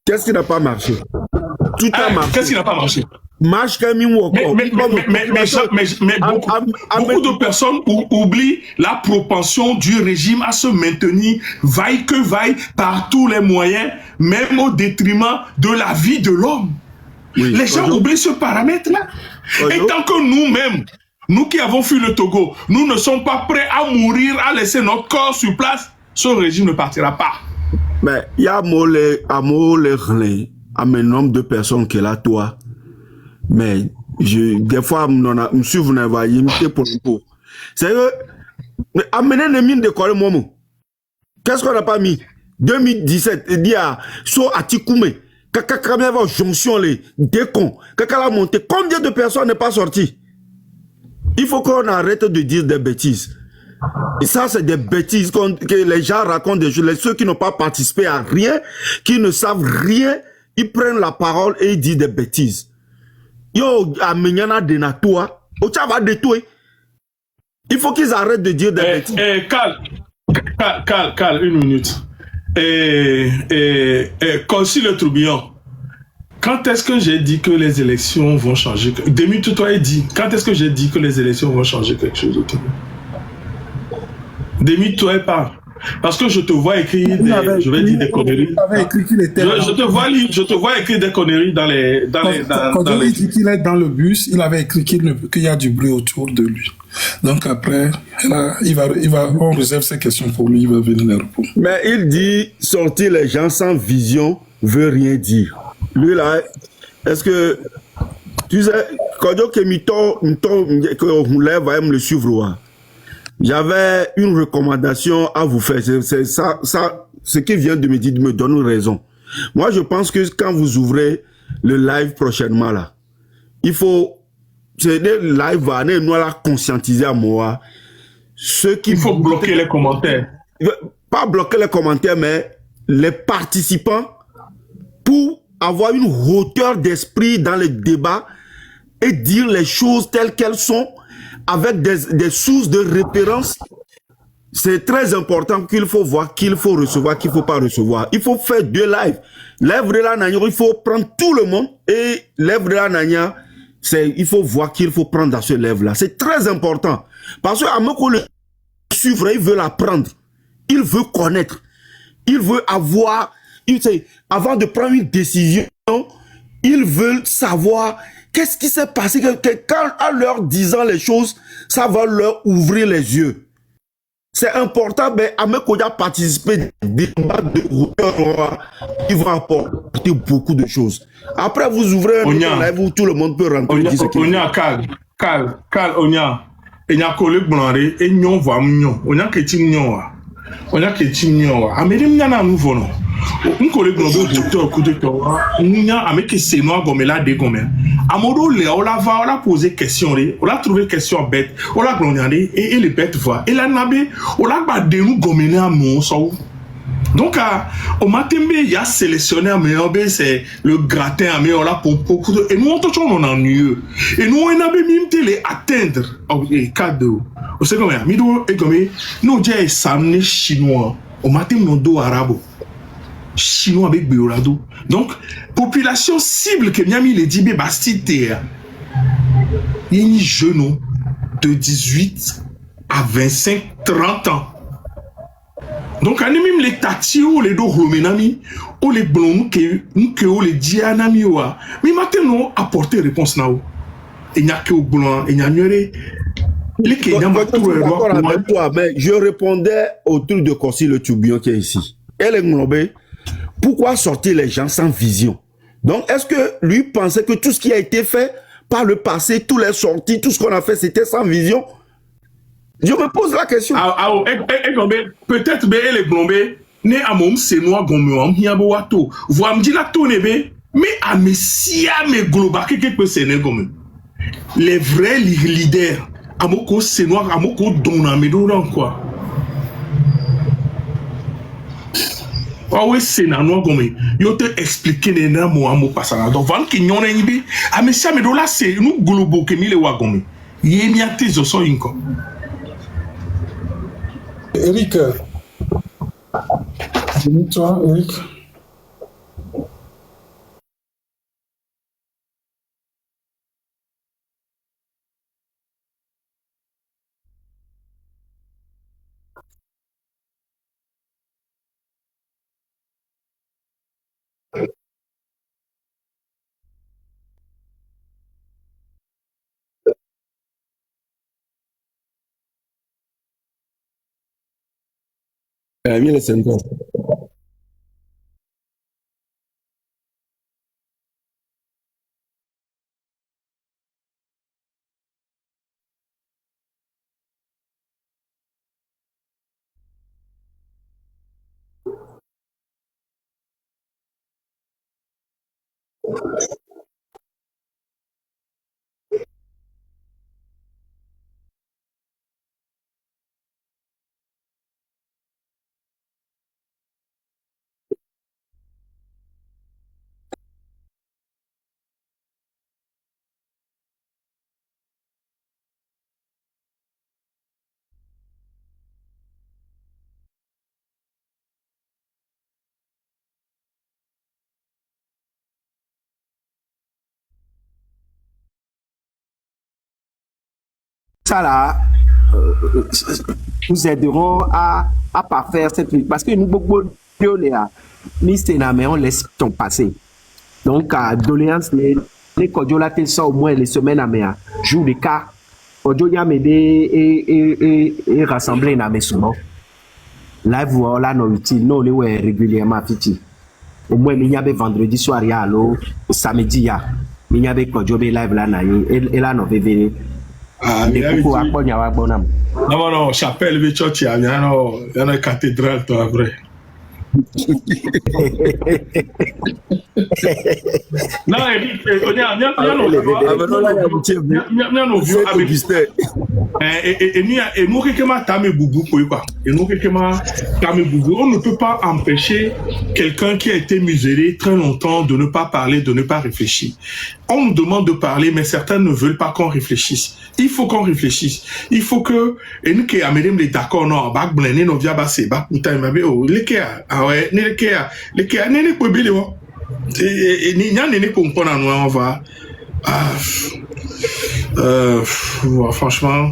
Qu'est-ce qui n'a pas marché? Tout a marché.
Qu'est-ce qui n'a pas marché?
Marche comme une
beaucoup de personnes oublient la propension du régime à se maintenir vaille que vaille par tous les moyens, même au détriment de la vie de l'homme. Oui, les gens oublient ce paramètre-là. Et tant que nous-mêmes, nous qui avons fui le Togo, nous ne sommes pas prêts à mourir, à laisser notre corps sur place, ce régime ne partira pas.
Mais il y a un nombre de personnes qui est là, toi. Mais des fois, je suis venu voir, pour. C'est que, amener les mines de Corée, qu'est-ce qu'on n'a pas mis? 2017, il dit à So Atikoumé, Kaka jonction les décons, Kaka la montée. Combien de personnes n'est pas sorti? Il faut qu'on arrête de dire des bêtises. Et ça, c'est des bêtises que les gens racontent des choses. Ceux qui n'ont pas participé à rien, qui ne savent rien, ils prennent la parole et ils disent des bêtises. Yo, Amenyana de Natoa, Ocha va détruire. Il faut qu'ils arrêtent de dire des bêtises.
Calme, une minute. Consul le Tourbillon, quand est-ce que j'ai dit que les élections vont changer? Demi toi dit, quand est-ce que j'ai dit que les élections vont changer quelque chose au Togo? Demi toi parle. Parce que je te vois écrire je vais dire des conneries. Je te vois écrire des conneries dans les.
Quand il dit qu'il est dans le bus, il avait écrit qu'il y a du bruit autour de lui. Donc après, on réserve ces questions pour lui, il va venir les répondre.
Mais il dit sortir les gens sans vision veut rien dire. Lui là, est-ce que tu sais, quand on lève, va me suivre. J'avais une recommandation à vous faire. C'est ça, ce qui vient de me dire, me donne raison. Moi, je pense que quand vous ouvrez le live prochainement, là, il faut, c'est des lives, nous la conscientiser à moi.
Il faut bloquer les commentaires.
Pas bloquer les commentaires, mais les participants pour avoir une hauteur d'esprit dans le débat et dire les choses telles qu'elles sont, avec des sources de référence. C'est très important qu'il faut voir, qu'il faut recevoir, qu'il ne faut pas recevoir. Il faut faire 2 lives. L'œuvre de la Nanya, il faut prendre tout le monde. Et l'œuvre de la Nanya, il faut voir qu'il faut prendre dans ce lèvre-là. C'est très important. Parce qu'à Moko, le suivre, il veut l'apprendre. Il veut connaître. Il veut avoir, avant de prendre une décision, il veut savoir qu'est-ce qui s'est passé, quand en leur disant les choses, ça va leur ouvrir les yeux. C'est important, mais Amekoya participer des débats de hauteur, ils vont apporter beaucoup de choses. Après, vous ouvrez un live où tout le monde peut rentrer.
Onya, calme, Onya. Enya collègue blanré, et nyon va mignon. Onya ketim nyon. Onya ketim nyon. Amélie m'yana nouveau non. un collègue nous veut voter au coup de cœur. Nous a avec c'est noir comme là des comme. À modo là on a posé question, on a trouvé question bête, on a glonné et les bêtes voient. Et là nabé, on a pas de nous comme à mon so. Donc, au matin, il y a sélectionné un meilleur, c'est le gratin à meilleur là pour beaucoup de. Et nous, on en mieux. Et nous, on a même télé atteindre. Ok, cadeau. Vous savez comment? Nous, j'ai samedi chinois. Au matin, nous, do arabe. Chinois avec Biolado. Donc, population cible que Miami les dit, Bastite. Il y a une jeune de 18 à 25, 30 ans. Donc, on a même les tati ou les dos romenami ou les blonds ou les dianami ou mais maintenant apporter réponse là. Il n'y a que au blanc, il n'y a mieux.
Je répondais au truc de Corsi le Toubion qui est ici. Elle est globée. Pourquoi sortir les gens sans vision? Donc, est-ce que lui pensait que tout ce qui a été fait par le passé, toutes les sorties, tout ce qu'on a fait, c'était sans vision? Je me pose la question.
Peut-être que les glombés, né à mon c'est noir gomme, il y a boato. Vous me dites la tourne, mais à Messia, mais globa, quelque peu c'est né gomme. Les vrais leaders, à mon c'est noir, à mon donna, mais d'où quoi. Ah oui, c'est noir gomme. Yo te expliquer les noms à mon passage. Donc, voilà qu'il y en a une idée. À Messia, mais d'où là, c'est nous globo qui mille wagome. Yé a tes os inco.
Eric, dis-toi, Eric.
Mille cinq ans.
Ça là, nous aiderons à parfaire cette lutte. Parce que nous, beaucoup de mais on laisse ton passé. Donc, doléance, les codiola, ça au moins les semaines à mes jours de cas. Codiola m'aider et rassembler dans mes souvent. Live voilà, non utile, non, les régulièrement fiti. Au moins, il y avait vendredi soir, il y a samedi, il y avait codiola live là, et là, non, venir.
Ah, non, chapelle, il y a une cathédrale, toi, vrai. Non, on ne peut pas empêcher quelqu'un qui a été muselé très longtemps de ne pas parler, de ne pas réfléchir. On nous demande de parler, mais certains ne veulent pas qu'on réfléchisse. Il faut qu'on réfléchisse. Il faut que, et nous qui amènons les d'accord, non, bac blendé, non, via bassé, bac ou time, les kia, ah ouais, les kia, n'est pas bilé, et n'y a n'est pas comprendre, on va, franchement,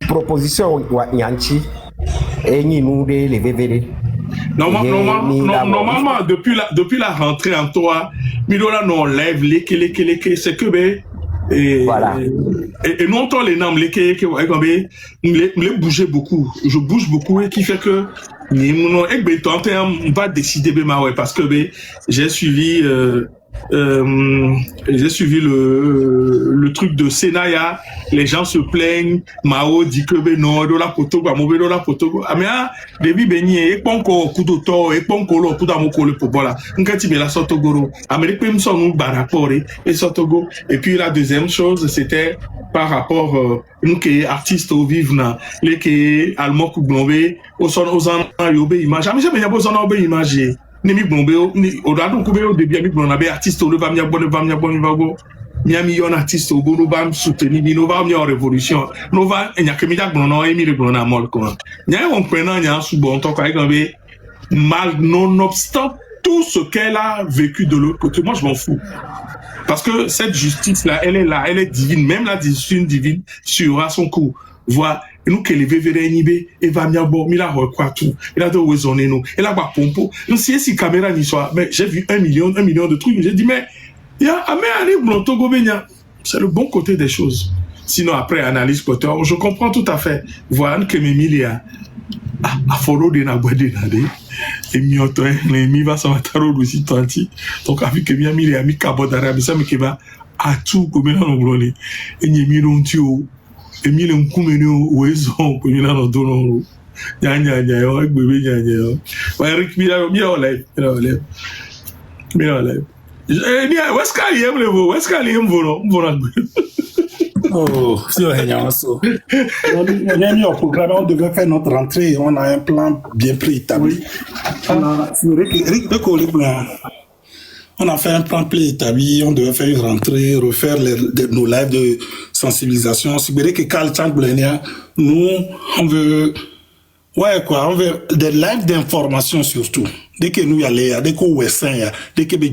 proposition Yanchi et nous les VVD.
Normalement, depuis la rentrée en toi, Milola nous lève les c'est que
voilà.
Et non tant les noms les bouger beaucoup. Je bouge beaucoup et qui fait que on va décider parce que j'ai suivi j'ai suivi le truc de Senaya. Les gens se plaignent. Mao dit que ben non, de la potogo, amobé de la potogo. Ah mais ah, début béni, et pas encore coup d'auto, et pas encore le coup d'amoko le pobola. Nkati me la sotogoro. Amérique même son nom barakore et sotogo. Et puis la deuxième chose, c'était par rapport nous qui artistes au vivant, les qui allemand kublombe, au son aux en yobe image. Jamais jamais y a besoin d'obé image. Ni mi blombe ni au dado kube au début mi blombe be artiste au le va miabo mi yon artiste au bono va soutenir ni no va mi en révolution no va enya ke mi da blombe no emi le blombe na mol ko nya on prenant nya sous bon to ka gambe mal nonobstant tout ce qu'elle a vécu de l'autre côté, moi je m'en fous. Parce que cette justice-là, elle est là, elle est divine. Même la décision divine suivra son cours. Voilà. Et nous, qu'elle est vévérée, et va bien bon, il a quoi tout. Il a de raisonner nous. Il a pas pompo. Nous, si caméra n'y soit, mais j'ai vu 1 million de trucs. J'ai dit, mais, il y a, c'est le bon côté des choses. Sinon, après, analyse côté, je comprends tout à fait. Voilà, que mes milliards. A follow de na boîte de nade et mi auto les mi va s'en taro aussi tanti donc avec que mi ami les amis cabo d'arabe ça me qui va à tout comme là on blonné et ni mi non tio et mi le nkumene o ezo ko ni na no do no nya yo ak bebe nya yo wa Eric mi la live ni weska yem le vo weska yem vo no
Oh, si on a mis au programme, on devait faire notre rentrée, on a un plan bien préétabli. On a fait un plan préétabli, on devait faire une rentrée, refaire nos lives de sensibilisation. C'est vrai que Carl Chanblenia, nous, on veut, on veut des lives d'information surtout. Dès que nous y allons, dès qu'on est dès que nous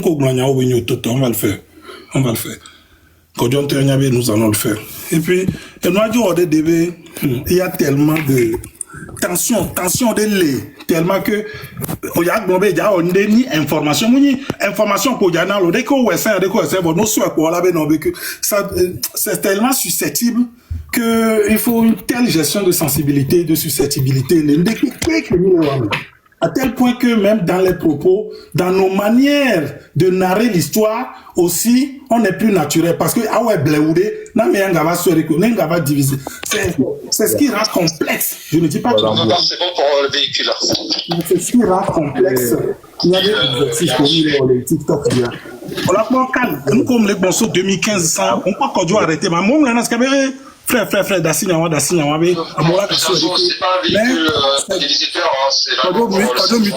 on va le faire. On va le faire. Nous allons le faire. Et puis, il y a tellement de tension de lait, tellement que il y a une information pour dès qu'on c'est tellement susceptible que il faut une telle gestion de sensibilité, de susceptibilité. À tel point que même dans les propos, dans nos manières de narrer l'histoire, aussi, on n'est plus naturel. Parce que, c'est ce qui rend complexe. Je ne dis pas que...
C'est bon pour le véhicule.
C'est ce qui rend complexe. Il y a des exercices comme les TikTok. On a pas calme. Nous, comme les bonsoirs 2015, on peut pas qu'on arrêter. Mais moi, frère, Dassina, mais
c'est pas un véhicule des visiteurs, c'est là pour les véhicules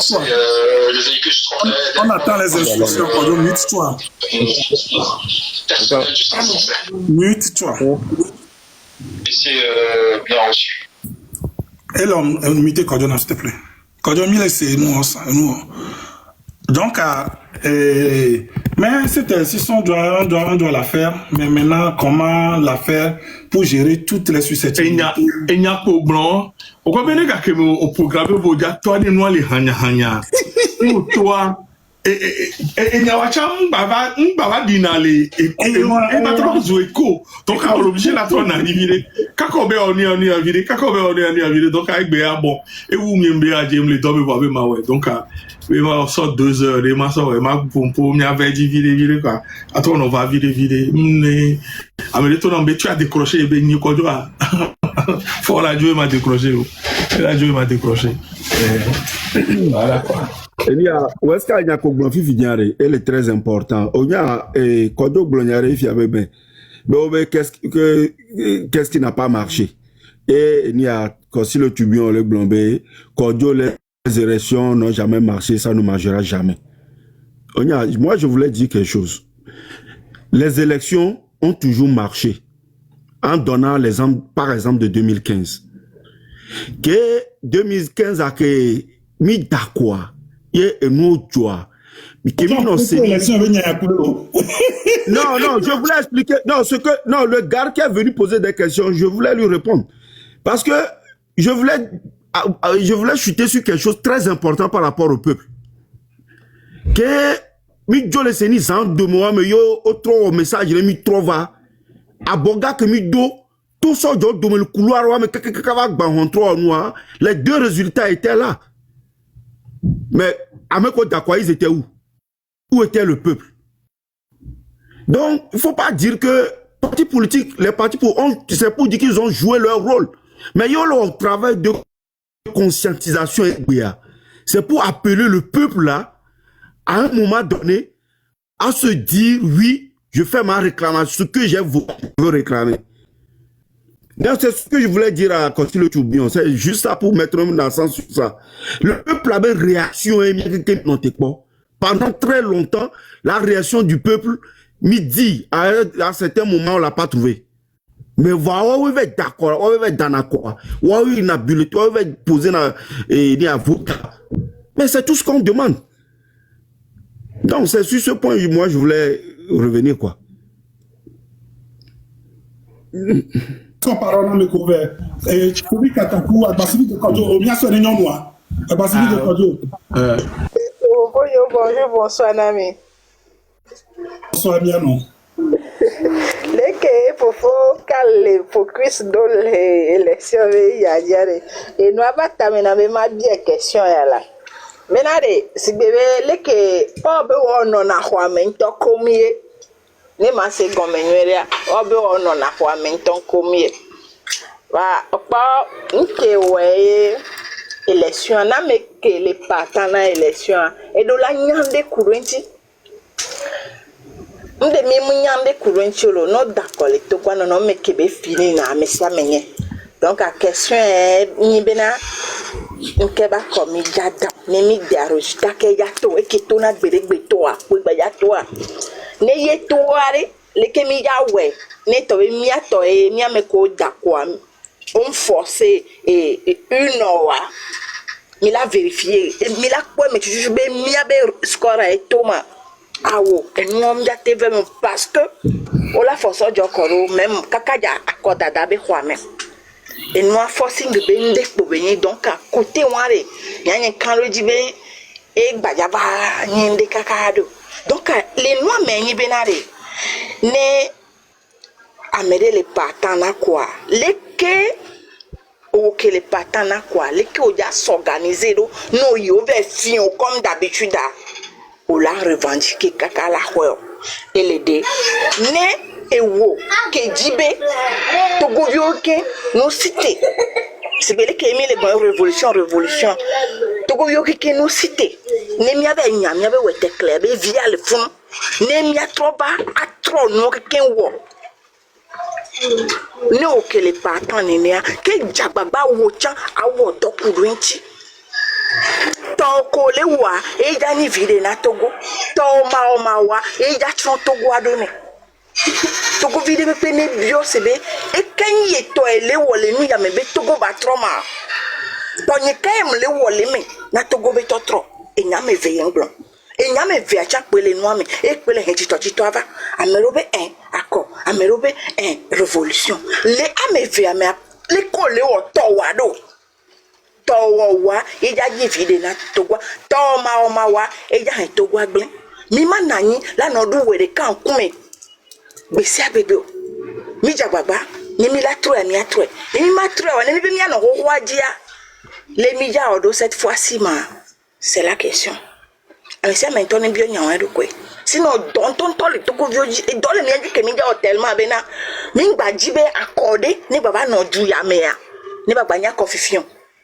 on attend les instructions, mute-toi. Mute-toi.
Ici, bien reçu.
Et l'homme, mute Cordon, s'il te plaît. Cordon, c'est nous. Donc, mais cette institution, on doit la faire. Mais maintenant, comment la faire pour gérer toutes les susceptibilités?
Il n'y a pas de blanc. Au programme, vous dire, toi, les noirs, les hanya. Toi, et Nyawacha, m'bava dinale, et pas trop jouer co. Donc, on est obligé la tourner à vivre. Kakobe on est à vivre. Donc, avec Béa, bon. Et vous, m'yembéa, j'aime les dommes, vous avez ma ouais. Donc, il va sortir 2 heures, les maçons, et ma pompo, m'y avait dit vide, quoi. Attends, on va vide. Mais tu as décroché, ben, n'y quoi, Faut la Dieu m'a décroché. La Dieu m'a décroché. Voilà, quoi.
Il y a Weska Nyakogblonfi Fidiare, elle est très important. On y a Kodo Gloniare Fiabebe. Mais qu'est-ce qui n'a pas marché? Et il y a si le tubion le blombé, Kodo les élections n'ont jamais marché, ça ne marchera jamais. Moi je voulais dire quelque chose. Les élections ont toujours marché en donnant l'exemple, par exemple, de 2015. Que 2015 a que mis d'accord. Et nous, joie. Non, je voulais expliquer. Non, le gars qui est venu poser des questions, je voulais lui répondre. Parce que je voulais chuter sur quelque chose de très important par rapport au peuple. Que, mi jo le seni zan de moi, mais yo, autre message, il mi trova. Aboga que mi do, tout ça, dans le couloir, mais les 2 résultats étaient là. Mais, à mes côtés, d'accord, ils étaient où? Où était le peuple? Donc, il ne faut pas dire que partis politiques, les partis politiques, c'est pour dire qu'ils ont joué leur rôle. Mais il y a leur travail de conscientisation. C'est pour appeler le peuple là, à un moment donné, à se dire, oui, je fais ma réclamation, ce que j'ai voulu, je veux réclamer. Donc, c'est ce que je voulais dire à Consul Toubion. C'est juste ça pour mettre un accent sur ça. Le peuple avait réaction, pendant très longtemps, la réaction du peuple, midi, à certains moments, on ne l'a pas trouvé. Mais voilà, on va être d'accord, on va être d'accord, on va être bulletin, on va être posé un avocat. Mais c'est tout ce qu'on demande. Donc, c'est sur ce point, moi, je voulais revenir, quoi.
Son parole me couvert. Et tu peux Katakou, à Bassili de Kodjo, au bien sonné non moi. À Bassili de Kodjo.
Bonjour, bonsoir, Nami.
Bonsoir, bien non.
Leke pour le focus dans les élections et nous avons terminé ma bien question là. Maintenant, si bébé leke pas besoin na kwa mento komie ne ma se gomenweria obe ono na kwa mento komie va pa nke we élection na me que les partenaires élection et do la nyande kurenti Mde mi munyande kurencholo no d'accord to kwa no me kebe fini na mesia menye. Donc la question est ni bena nkeba komi jada ne mi diaroji take ya to e ke to na gbere to a po gba ya to a. Ne ye to are le ke mi ya we ne to be mi ato e mi ame ko d'accord on forcer et une heure mi la vérifier mi la quoi mais tu be mi abe score e to ma awo enwom ja teve me parce que o la force jo koro même kakaja akoda da be kwame enwa forcing be nde po be donc à côté ware nyanye kan reji be e gbaja ba nyinde kakado donc les noix mais nyi benare ne amede les partant na quoi les que ou que les partant na quoi les que o ja s'organiser no yo ve fin comme d'habitude ou la revendiquer kaka la hwe et les deux ne ewo ke jibe to govio ke no cité c'est belle que mi les bonnes révolution to govio ke no cité ne mi aba nya mi aba wete clair be via le fond ne mi atroba atro no ke wo ne o ke le partant ne ne ke jagbagba wo chan awo dokurinti Toko le wa e ja ni vide na Togo to ma wa e ja tron Togo adone Togo vide be pene bio sebe e kenye to ele wole nu ya me be Togo ba troma to nye kem le wole me na Togo be to tro e nya me ve yen blanc e nya me ve acha pele nu ame e pele hen tito ava amerobe akọ amerobe révolution le ame ve ame le ko le o to wa do Towa eja jivide na togwa toma wa eja han togwa gble mi ma nanyi la no du were kan kume gbesi abebe mi jagbagba ni mi la tro mi atro mi ma tro wa ni bi mi ana ho wajia le mi ja odo cette fois-ci ma c'est la question c'est maintenant bien nyawa do kwe sinon don le togo vioji e dole mi ke mi ja hotel ma be na mi gba jibe accordé ni baba no ju ya me ya ni baba nya confusion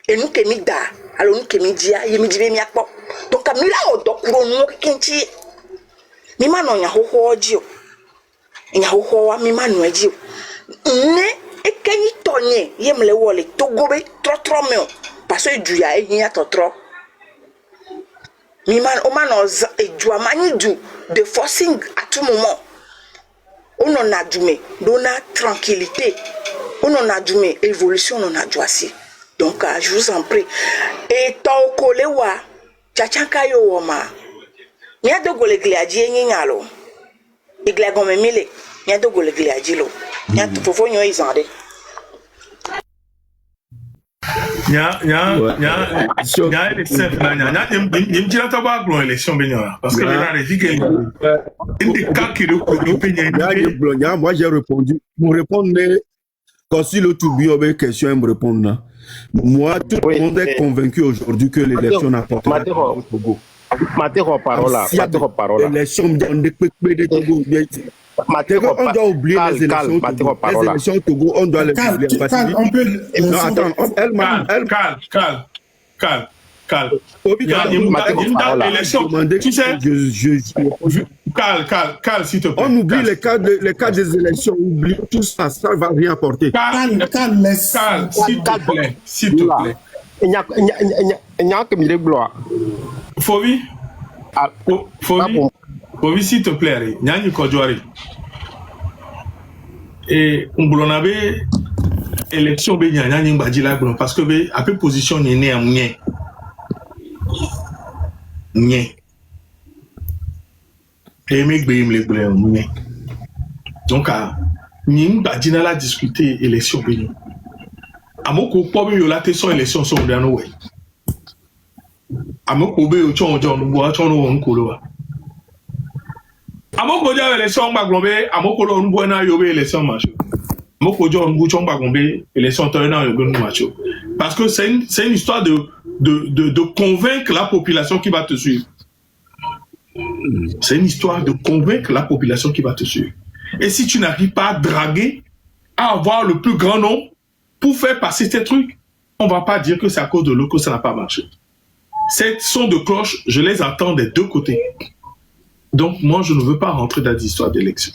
et nous que mi da alors nous que mi dia ye mi dibe mi akpo donc mi la odo kuro nu kinchi mi ma no nya hoho oji o nya hoho wa mi ma no aji o ne e kenyi tonye ye mle wole togobe tro me parce que du ya e nya totro mi man o man e du amani du de forcing à tout moment on en a du mais dona tranquillité on en a du mais évolution on en a du assez. Donc, je vous en prie. Et ton kolewa, tchatchanka yo woma. Nya do gole gliaji nyalo. Igla gome mile. Nya do gole gliaji lo. Nya fofo nyo izande.
Nya ele simple nya nimjira to ba glo élection benyora parce que là les dit que indi kakiro ko do penya
moi j'ai répondu pour répondre quand si le Toubi a une question, il me répond là. Moi, tout le monde est convaincu aujourd'hui que l'élection n'a pas été au Togo.
Matero parola. Matero parola.
Élection, on doit oublier les élections. Les élections au Togo, on doit les oublier.
On peut.
Non, attends,
Calme. Il y a une date d'élection. Tu sais, calme, s'il te plaît.
On oublie les cas des élections, on oublie tout ça, ça va rien apporter.
Calme, s'il te plaît.
Il n'y a que mille gloire.
Fovi, s'il te plaît, il y a une kodjouari. Et on blonnabe élection be il y a une badila parce que be après position ni né amien. Nye. Et mec bim les blé nye. Donc ni badina la discuter élection be. Amoko po be yo la te son élection son de no way. Amoko be yo chon bo chon no on kolo. Amoko ja élection ba glombe amoko lo nbo na yo be élection macho. Amoko jo nbo chon ba glombe élection to na yo be macho. Parce que c'est une histoire de convaincre la population qui va te suivre. C'est une histoire de convaincre la population qui va te suivre. Et si tu n'arrives pas à draguer, à avoir le plus grand nombre pour faire passer ces trucs, on ne va pas dire que c'est à cause de l'eau que ça n'a pas marché. Ces sons de cloche, je les entends des deux côtés. Donc moi, je ne veux pas rentrer dans des histoires d'élection.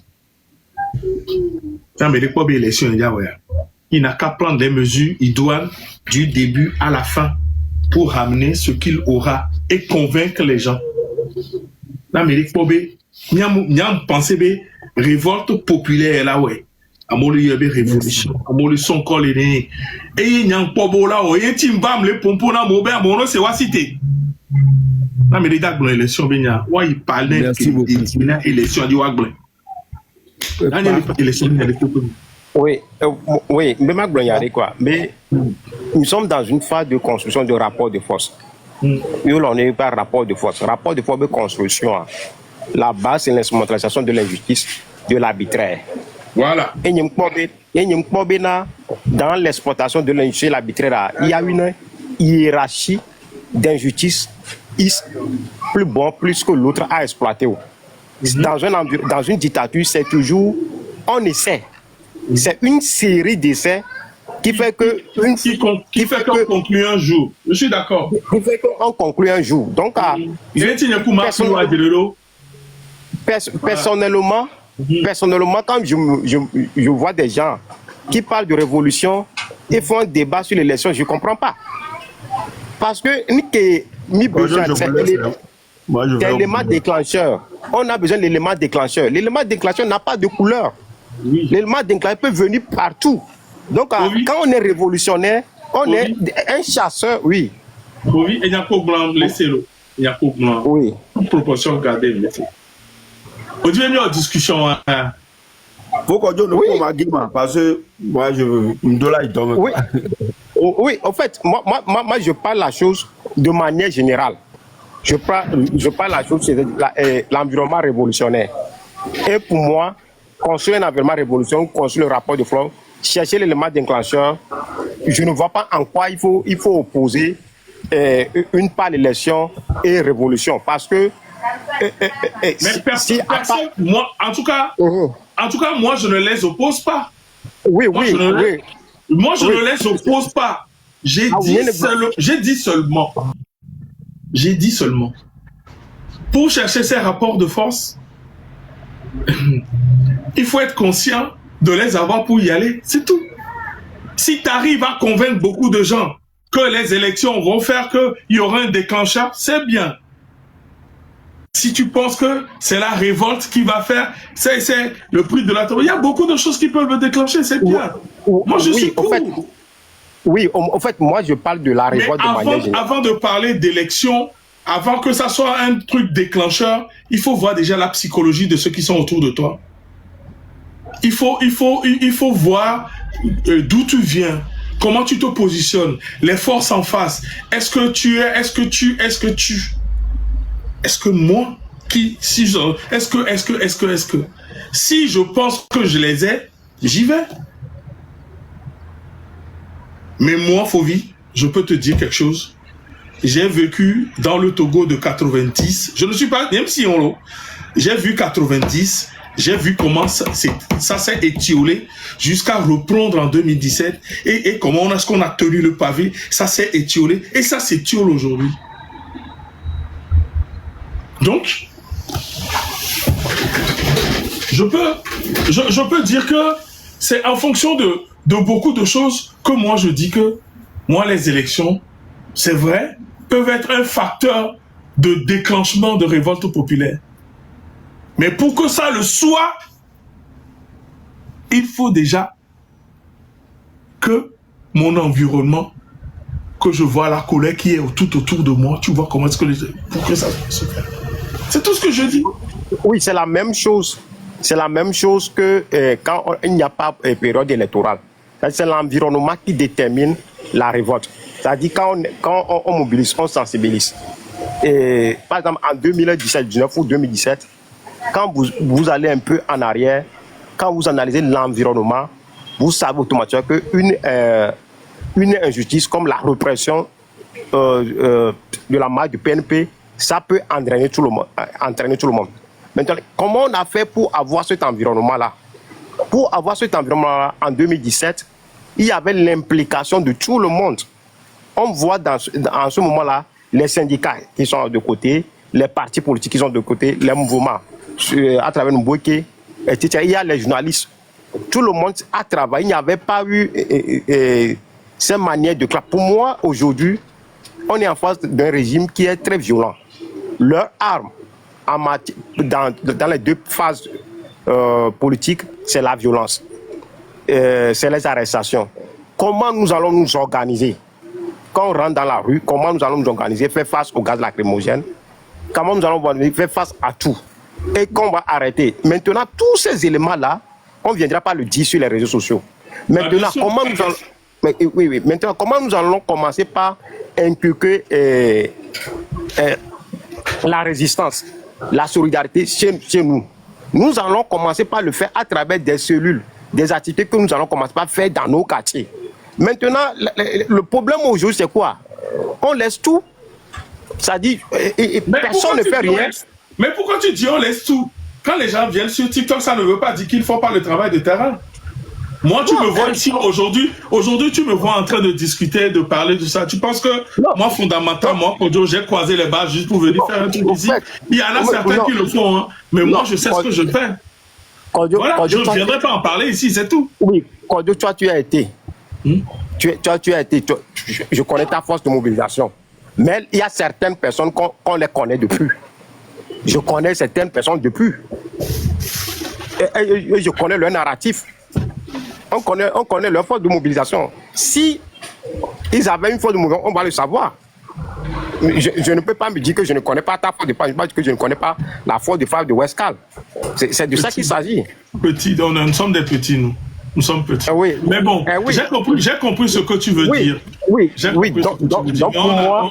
Non, mais les quoi d'élection, il n'a qu'à prendre des mesures idoines du début à la fin pour ramener ce qu'il aura et convaincre les gens. L'Amérique pobé, n'y a pensé révolte populaire là ouais. Amoli yebe révolution, amoli son col et n'y a pas beau là ouais. Timbam les pompons na mobe amono c'est wasité. L'Amérique dans l'élection benya, ouais il parlait de l'élection du wagble. L'élection de
Oui, mais nous sommes dans une phase de construction de rapport de force. Nous, on n'est pas rapport de force. Rapport de force de construction. La base, c'est l'instrumentalisation de l'injustice, de l'arbitraire.
Voilà.
Et dans l'exploitation de l'injustice et de l'arbitraire, il y a une hiérarchie d'injustice plus bon, plus que l'autre à exploiter. Dans une dictature, c'est toujours, on essaie. C'est une série d'essais qui fait que
qu'on conclut un jour. Je suis d'accord.
Qui fait qu'on conclut un jour. Donc, personnellement, quand je vois des gens qui parlent de révolution et font un débat sur l'élection, je ne comprends pas. Parce que c'est l'élément déclencheur. On a besoin de l'élément déclencheur. L'élément déclencheur n'a pas de couleur. Oui. L'élément déclencheur peut venir partout. Donc, quand on est révolutionnaire, on est un chasseur, oui.
Oui, il n'y a pas de blanc, laissez-le. Il n'y a pas de blanc.
Oui.
Proportion, regardez, laissez. On dit une discussion.
Faut qu'on donne le mot parce que moi, je me donne là, il tombe.
Oui. Oui, en fait, moi, je parle la chose de manière générale. Je parle la chose, c'est l'environnement révolutionnaire. Et pour moi, construire un environnement révolutionnaire, construire le rapport de force, chercher l'élément déclencheur, je ne vois pas en quoi il faut opposer une part d'élection et révolution. Parce que...
mais personne, moi, en tout cas, moi, je ne les oppose pas.
Oui.
Moi, je ne les oppose pas. J'ai dit seulement. Pour chercher ces rapports de force, il faut être conscient de les avoir pour y aller. C'est tout. Si tu arrives à convaincre beaucoup de gens que les élections vont faire qu'il y aura un déclencheur, c'est bien. Si tu penses que c'est la révolte qui va faire, c'est le prix de la tombe. Il y a beaucoup de choses qui peuvent le déclencher, c'est bien. Moi, je suis pour.
En fait, moi, je parle de la révolte de manière générale.
Avant de parler d'élection, avant que ça soit un truc déclencheur, il faut voir déjà la psychologie de ceux qui sont autour de toi. Il faut voir d'où tu viens, comment tu te positionnes, les forces en face. Est-ce que moi, si je pense que je les ai, j'y vais. Mais moi, Fovi, je peux te dire quelque chose. j'ai vécu dans le Togo de 90. Je ne suis pas, même si on j'ai vu 90, j'ai vu comment ça s'est étiolé jusqu'à reprendre en 2017 et comment est-ce qu'on a tenu le pavé, ça s'est étiolé et ça s'étiole aujourd'hui. Donc, je peux dire que c'est en fonction de beaucoup de choses que moi je dis que moi les élections, c'est vrai, peuvent être un facteur de déclenchement de révolte populaire. Mais pour que ça le soit, il faut déjà que mon environnement, que je vois la colère qui est tout autour de moi, tu vois comment est-ce que pour que ça se fait. C'est tout ce que je dis.
Oui, c'est la même chose. C'est la même chose que quand il n'y a pas de période électorale. C'est l'environnement qui détermine la révolte. C'est-à-dire quand on mobilise, on sensibilise. Et, par exemple, en 2017, 19 ou 2017, quand vous allez un peu en arrière, quand vous analysez l'environnement, vous savez automatiquement qu'une injustice comme la répression de la marche du PNP, ça peut entraîner tout le monde. Maintenant, comment on a fait pour avoir cet environnement-là? Pour avoir cet environnement-là, en 2017, il y avait l'implication de tout le monde. On voit en ce moment-là les syndicats qui sont de côté, les partis politiques qui sont de côté, les mouvements à travers Mbouké, etc. Il y a les journalistes. Tout le monde a travaillé. Il n'y avait pas eu cette manière de clap. Pour moi, aujourd'hui, on est en face d'un régime qui est très violent. Leur arme dans les deux phases politiques, c'est la violence. C'est les arrestations. Comment nous allons nous organiser? Quand on rentre dans la rue, comment nous allons nous organiser, faire face au gaz lacrymogène? Comment nous allons faire face à tout? Et qu'on va arrêter. Maintenant, tous ces éléments-là, on ne viendra pas le dire sur les réseaux sociaux. Maintenant, comment nous allons commencer par inculquer la résistance, la solidarité chez nous? Nous allons commencer par le faire à travers des cellules, des activités que nous allons commencer par faire dans nos quartiers. Maintenant, le problème aujourd'hui, c'est quoi? On laisse tout. Ça dit, personne ne fait rien.
Mais pourquoi tu dis on laisse tout? Quand les gens viennent sur TikTok, ça ne veut pas dire qu'ils ne font pas le travail de terrain. Moi, tu me vois ici aujourd'hui, tu me vois en train de discuter, de parler de ça. Tu penses que moi, fondamentalement, j'ai croisé les barres juste pour venir faire un truc ici? Il y en a certains qui le font, hein. Mais moi, je sais ce que je fais. Voilà, je ne viendrai pas en parler ici, c'est tout.
Oui, Kodio, toi, tu as été. Je connais ta force de mobilisation. Mais il y a certaines personnes qu'on les connaît depuis. Je connais certaines personnes depuis. Et je connais leur narratif. On connaît leur force de mobilisation. Si ils avaient une force de mobilisation, on va le savoir. Je ne peux pas me dire que je ne connais pas ta force de mobilisation, que je ne connais pas la force de frappe de Westcal. C'est de ça qu'il s'agit.
Petits, nous sommes des petits, nous. Nous sommes petits.
Oui.
Mais bon, j'ai compris ce que tu veux dire.
Oui,
donc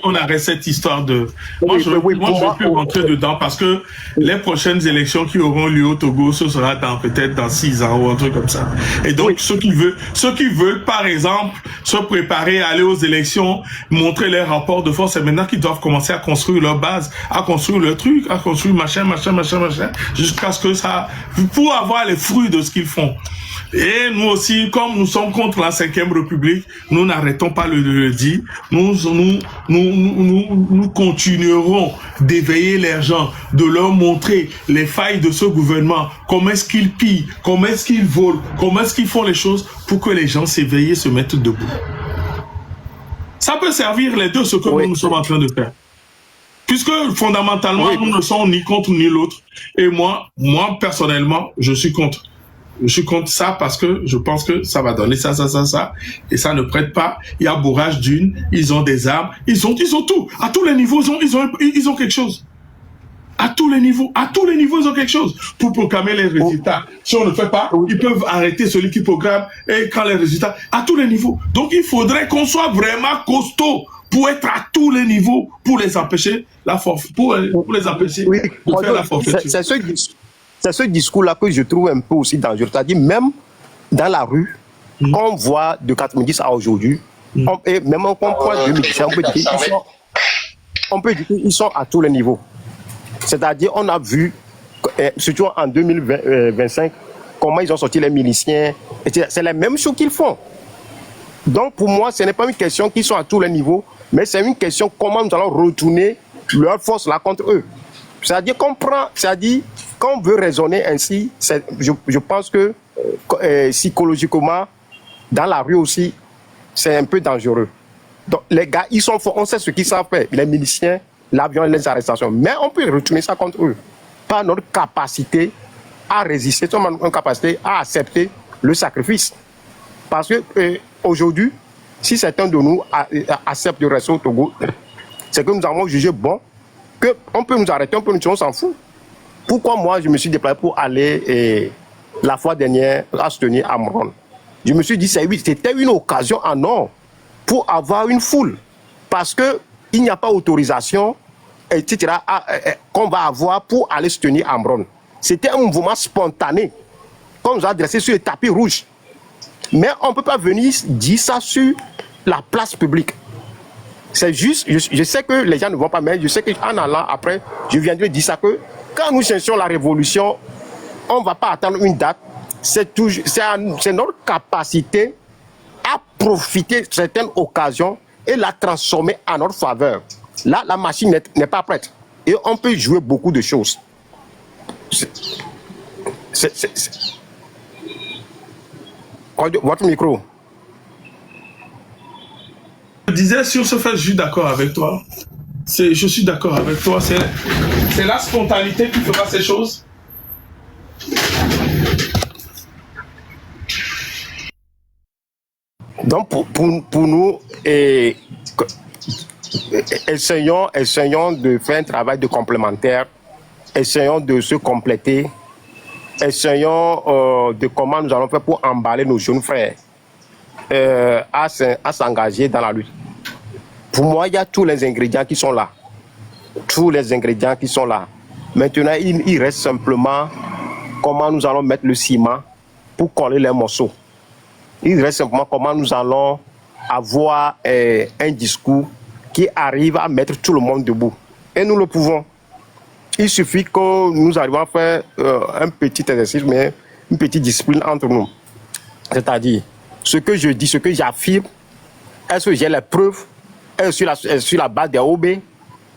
on arrête cette histoire de... Moi, je ne veux plus rentrer dedans parce que les prochaines élections qui auront lieu au Togo, ce sera peut-être dans 6 ans ou un truc comme ça. Et donc, ceux qui veulent, par exemple, se préparer à aller aux élections, montrer les rapports de force, c'est maintenant qu'ils doivent commencer à construire leur base, à construire leur truc, à construire machin, jusqu'à ce que ça... pour avoir les fruits de ce qu'ils font. Et nous aussi, comme nous sommes contre la 5e République, nous n'arrêtons pas le dire. Nous continuerons d'éveiller les gens, de leur montrer les failles de ce gouvernement, comment est-ce qu'ils pillent, comment est-ce qu'ils volent, comment est-ce qu'ils font les choses pour que les gens s'éveillent et se mettent debout. Ça peut servir les deux, ce que nous sommes en train de faire. Puisque fondamentalement, nous ne sommes ni contre ni l'autre. Et moi, personnellement, je suis contre. Je suis contre ça parce que je pense que ça va donner ça, et ça ne prête pas. Il y a bourrage d'une, ils ont des armes, ils ont tout. À tous les niveaux, ils ont quelque chose. À tous les niveaux, ils ont quelque chose pour proclamer les résultats. Si on ne fait pas, ils peuvent arrêter celui qui proclame et quand les résultats, à tous les niveaux. Donc il faudrait qu'on soit vraiment costaud pour être à tous les niveaux, pour les empêcher pour les empêcher de faire la forfaiture.
C'est ce discours-là que je trouve un peu aussi dangereux. C'est-à-dire, même dans la rue, on voit de 90 à aujourd'hui, et même quand on prend 2017, on peut dire qu'ils sont on peut dire qu'ils sont à tous les niveaux. C'est-à-dire, on a vu, surtout en 2025, comment ils ont sorti les miliciens. C'est la même chose qu'ils font. Donc, pour moi, ce n'est pas une question qu'ils sont à tous les niveaux, mais c'est une question comment nous allons retourner leur force là contre eux. C'est-à-dire qu'on prend, c'est-à-dire quand on veut raisonner ainsi, je pense que psychologiquement, dans la rue aussi, c'est un peu dangereux. Donc, les gars, ils sont forts, on sait ce qu'ils savent faire, les miliciens, l'avion et les arrestations. Mais on peut retourner ça contre eux par notre capacité à résister, notre capacité à accepter le sacrifice. Parce que aujourd'hui, si certains de nous acceptent de rester au Togo, c'est que nous avons jugé bon qu'on peut nous arrêter, on s'en fout. Pourquoi moi je me suis déplacé pour aller la fois dernière à soutenir Amron? Je me suis dit c'était une occasion en or pour avoir une foule. Parce qu'il n'y a pas autorisation, etc., qu'on va avoir pour aller soutenir Amron. C'était un mouvement spontané qu'on nous a adressé sur le tapis rouge. Mais on ne peut pas venir dire ça sur la place publique. C'est juste, je sais que les gens ne vont pas, mais je sais qu'en allant après, je viendrai dire ça que quand nous cherchons la révolution, on ne va pas attendre une date. C'est notre capacité à profiter de certaines occasions et la transformer en notre faveur. Là, la machine n'est pas prête. Et on peut jouer beaucoup de choses. Votre micro.
Je disais sur ce fait, je suis d'accord avec toi. Je suis d'accord avec toi. C'est la spontanéité qui fera ces choses.
Donc pour nous, essayons de faire un travail de complémentaire, essayons de se compléter, essayons de comment nous allons faire pour emballer nos jeunes frères à s'engager dans la lutte. Pour moi, il y a tous les ingrédients qui sont là. Tous les ingrédients qui sont là. Maintenant, il reste simplement comment nous allons mettre le ciment pour coller les morceaux. Il reste simplement comment nous allons avoir un discours qui arrive à mettre tout le monde debout. Et nous le pouvons. Il suffit que nous arrivions à faire un petit exercice, mais une petite discipline entre nous. C'est-à-dire, ce que je dis, ce que j'affirme, est-ce que j'ai les preuves? Est-ce sur la base des OB?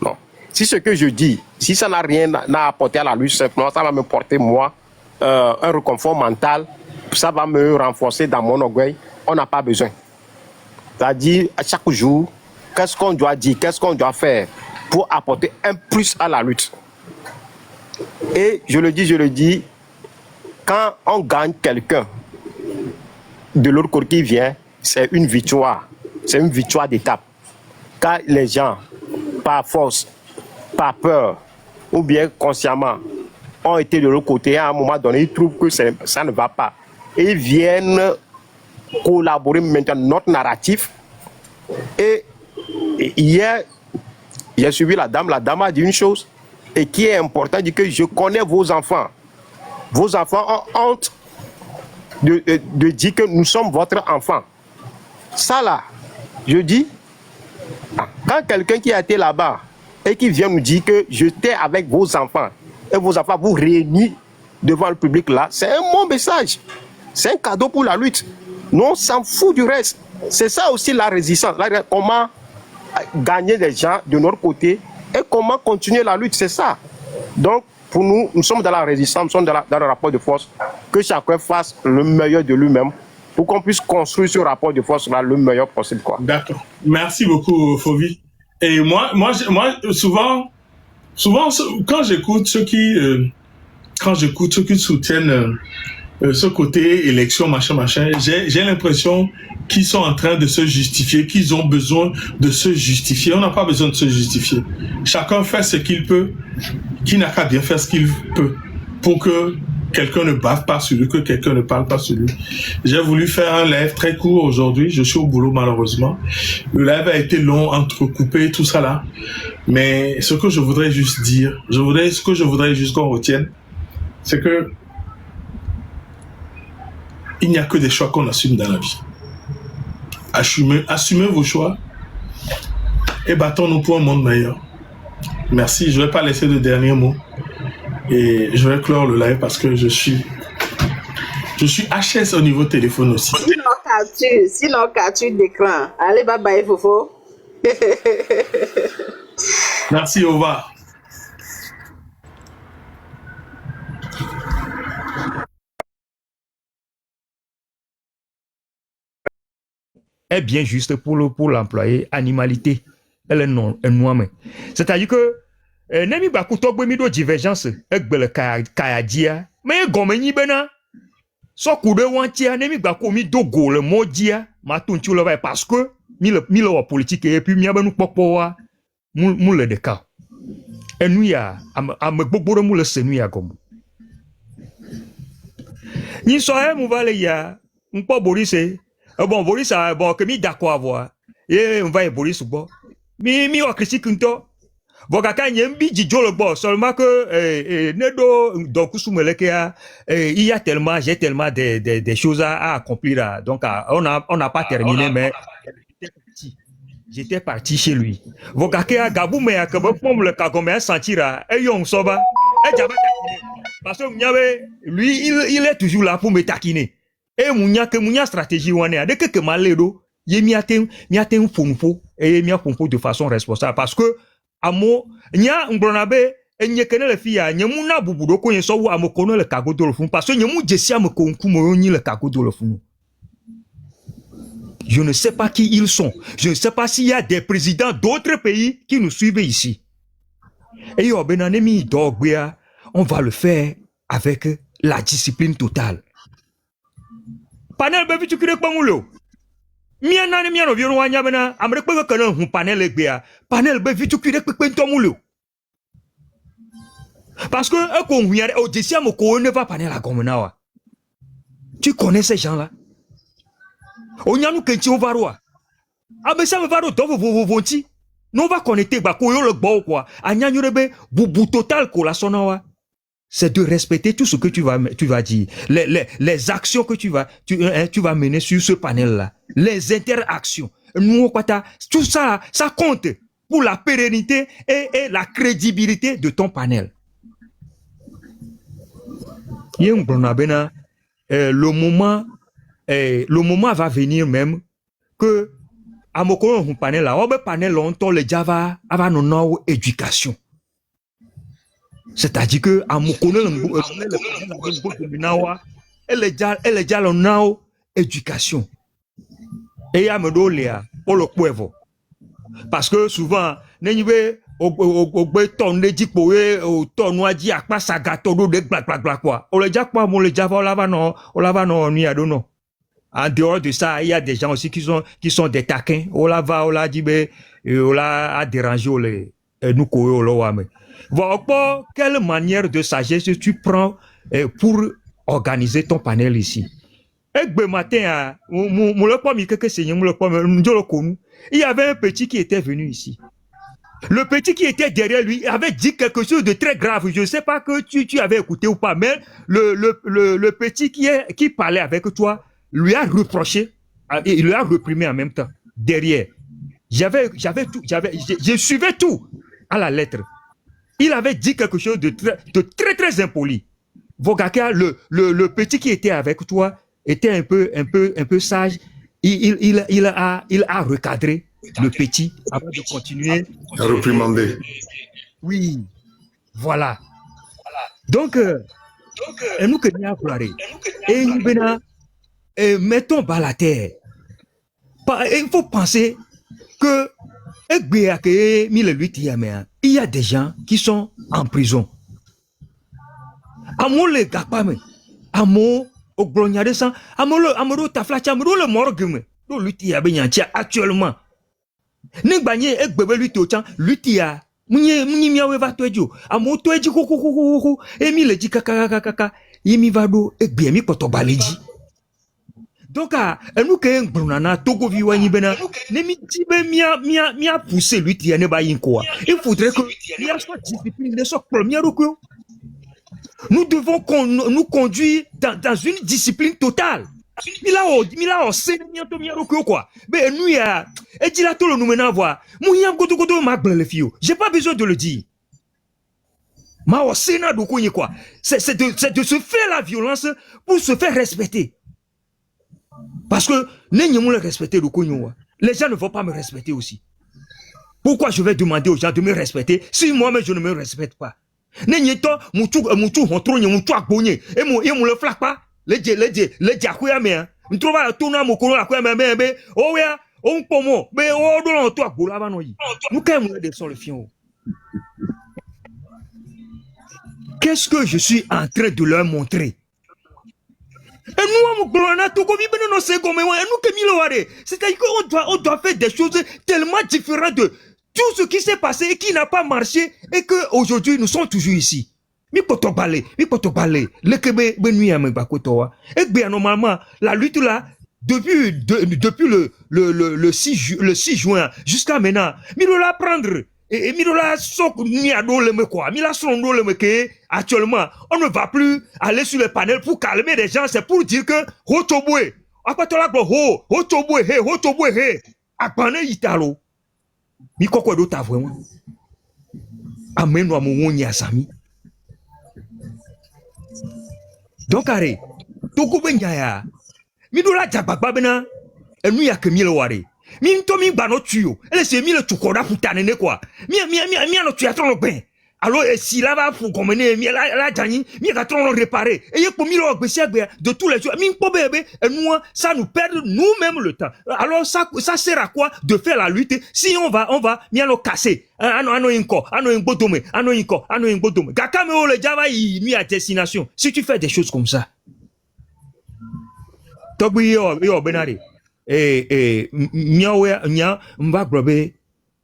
Non. Si ce que je dis, si ça n'a rien à apporter à la lutte, simplement, ça va me porter, moi, un réconfort mental, ça va me renforcer dans mon orgueil, on n'a pas besoin. C'est-à-dire, à chaque jour, qu'est-ce qu'on doit dire, qu'est-ce qu'on doit faire pour apporter un plus à la lutte. Et je le dis, quand on gagne quelqu'un de l'autre côté qui vient, c'est une victoire d'étape. Quand les gens, par force, par peur, ou bien consciemment, ont été de l'autre côté, à un moment donné, ils trouvent que ça ne va pas. Et ils viennent collaborer maintenant notre narratif. Et hier, j'ai suivi la dame a dit une chose, et qui est important, dit que je connais vos enfants. Vos enfants ont honte de dire que nous sommes votre enfant. Ça là, je dis, quand quelqu'un qui a été là-bas et qui vient nous dire que j'étais avec vos enfants, et vos enfants vous réunissent devant le public là, c'est un bon message. C'est un cadeau pour la lutte. Nous, on s'en fout du reste. C'est ça aussi la résistance. Comment gagner les gens de notre côté et comment continuer la lutte, c'est ça. Donc, pour nous, nous sommes dans la résistance, nous sommes dans le rapport de force, que chacun fasse le meilleur de lui-même pour qu'on puisse construire ce rapport de force-là le meilleur possible, quoi.
D'accord. Merci beaucoup, Fovi. Et moi, souvent, quand j'écoute ceux qui soutiennent ce côté élection, machin, j'ai l'impression qu'ils sont en train de se justifier, qu'ils ont besoin de se justifier. On n'a pas besoin de se justifier. Chacun fait ce qu'il peut, qui n'a qu'à bien faire ce qu'il peut pour que quelqu'un ne bave pas sur lui, que quelqu'un ne parle pas sur lui. J'ai voulu faire un live très court aujourd'hui. Je suis au boulot, malheureusement. Le live a été long, entrecoupé, tout ça là. Mais ce que je voudrais juste dire, ce que je voudrais juste qu'on retienne, c'est que il n'y a que des choix qu'on assume dans la vie. Assumez vos choix et battons-nous pour un monde meilleur. Merci. Je ne vais pas laisser le dernier mot. Et je vais clore le live parce que je suis HS au niveau téléphone aussi.
Sinon, capture d'écran. Allez, bye bye, Fofo.
Merci, au revoir.
Est bien juste pour l'employé animalité. Elle est non, mais c'est-à-dire que nemi ba kuto mi do divergence egbe le kayadia mais gomme ni bena so kude wantia nemi ba ko mi do go le modia ma tuntu le parce que mi le politique et puis mi abanu popo wa mu le de ka enu ya am gbogbo mu le senu ya gomu ni so e mu vale ya npo Boris bon Boris bon que mi d'accord avoir et on va Boris bon mi o critique nto Vogaka nyembi djidjo le boss seulement que nedo donc soumelekea il y a tellement j'ai tellement des choses à accomplir là. Donc on n'a pas terminé mais j'étais parti chez lui. Vogaka gabu me akabo pom le kagome sentira e yon soba e jaba parce que lui il est toujours là pour me taquiner. Et munya stratégie wane de que maledo ye miaten fonfo et mia fonfo de façon responsable parce que amo nya ngbronabe enye kene le fia nyemu na bubudo ko yenso wo amokono le kagodo le fun parce que nyemu jesi amokonku mo nyi le kagodo le fun. Je ne sais pas qui ils sont. Je ne sais pas s'il y a des présidents d'autres pays qui nous suivent ici. Et yo benanemi dogbea, on va le faire avec la discipline totale. Panel be vitu kire kpamulo. Mia nani mia no vionu wanya bena amre kpe kana hu panel egbea panel be vitu kire kpe ntomulo parce que e ko hu yare o jesia mo ko ne va panel a gomenawa. Tu connais ces gens là o nyanu kenchi o varoa abesa me varo do vonti non va connecter ba ko yo le gbo quoi anyanyu rebe bubu total ko la sonawa. C'est de respecter tout ce que tu vas dire, les actions que tu vas mener sur ce panel-là, les interactions. Nous, tout ça, ça compte pour la pérennité et la crédibilité de ton panel. Le moment va venir même que à mon panel là, on va panel longtemps le Java avant nos éducation. C'est-à-dire que à mon elle est déjà l'on éducation et à me donner pour le poivre parce que souvent n'enivez au béton ne dit poé au tournoi dit à quoi ça gâteau de black quoi on le dit quoi mon le java on lava non ni à dono. En dehors de ça, il y a des gens aussi qui sont des taquins. On l'a dit on l'a a dérangé nous quoi on voilà, quelle manière de sagesse tu prends pour organiser ton panel ici. Il y avait un petit qui était venu ici. Le petit qui était derrière lui avait dit quelque chose de très grave. Je ne sais pas que tu avais écouté ou pas, mais le petit qui parlait avec toi lui a reproché et il lui a reprimé en même temps. Derrière. Je suivais tout à la lettre. Il avait dit quelque chose de très impoli. Vogaka, le petit qui était avec toi était un peu sage. Il a recadré le petit avant de continuer.
À réprimander.
Oui, voilà. Donc, nous que nous avons et nous mettons bas la terre. Il faut penser que il y a des gens qui sont en prison. Amo le gapame, amo au glonia de sang, amo le taflacha, amo le morgue, do luti abenyantia actuellement. Nengbanye ekbebe luti ochan, luti a munye miawe va toejo, amo toeji koko, emi le di kaka, yemi vado ekbe mi potobaleji. Donc, nous qui brunana Togo viwani bena, nemi tibe mia pousser lui qui ne ba quoi. Il faudrait que il soit discipline soit première que nous devons nous conduire dans une discipline totale. Mila c'est quoi. Ben nous ya et dit là tout le nous maintenant voir. Mouya godo magble le fio. J'ai pas besoin de le dire. C'est de se faire la violence pour se faire respecter. Parce que les gens ne vont pas me respecter aussi. Pourquoi je vais demander aux gens de me respecter si moi-même je ne me respecte pas? Le flaque pas. Les diakoya on trouve la tourna mokolo la kweme be oh ya on pomo be o do lo to agbola ba no yi nous quand même de son le fion. Qu'est-ce que je suis en train de leur montrer? Et nous c'est-à-dire qu'on doit faire des choses tellement différentes de tout ce qui s'est passé et qui n'a pas marché et que aujourd'hui nous sommes toujours ici. Mi poto balé, le kebe benui à Mbakotoa. Et bien normalement, la lutte là, depuis le 6 juin jusqu'à maintenant, mi doit la prendre. Et mi doit la sok ni ado le me quoi, mi la sondo le me que actuellement, on ne va plus aller sur le panel pour calmer les gens, c'est pour dire que Hotobwe, apatola ho, Hotobwe he, apane italo. Mi koko do ta vraiment. Ameno amonyi asami. Donc, arrête. Toko benyaya. Mi do la jababa bena. Et nous ya que mille wari. Mi nto mi bano tuyo. Elle se mi le tukoda putane ne quoi. Mi no tuyatron le ben. Alors, si là va pour comme mi la jani, mi gatron le réparer. Et y'a pour mi le de tous les jours. Mi npo bébé. Et nous, ça nous perd nous-mêmes le temps. Alors, ça sert à quoi de faire la lutte si on va, mi no casser. Ano inko, ano inbodome. Gakame o le java mi à destination. Si tu fais des choses comme ça. Togbi yo benari. Nya mba grobe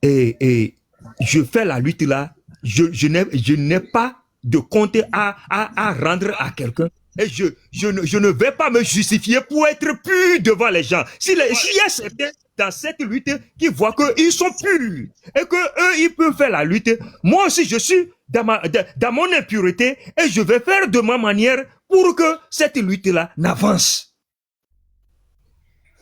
je fais la lutte là. Je n'ai pas de compte à rendre à quelqu'un. Et je ne vais pas me justifier pour être pur devant les gens. S'il y a certains dans cette lutte qui voient qu'ils sont purs et que eux ils peuvent faire la lutte, moi aussi je suis dans mon impureté et je vais faire de ma manière pour que cette lutte-là n'avance.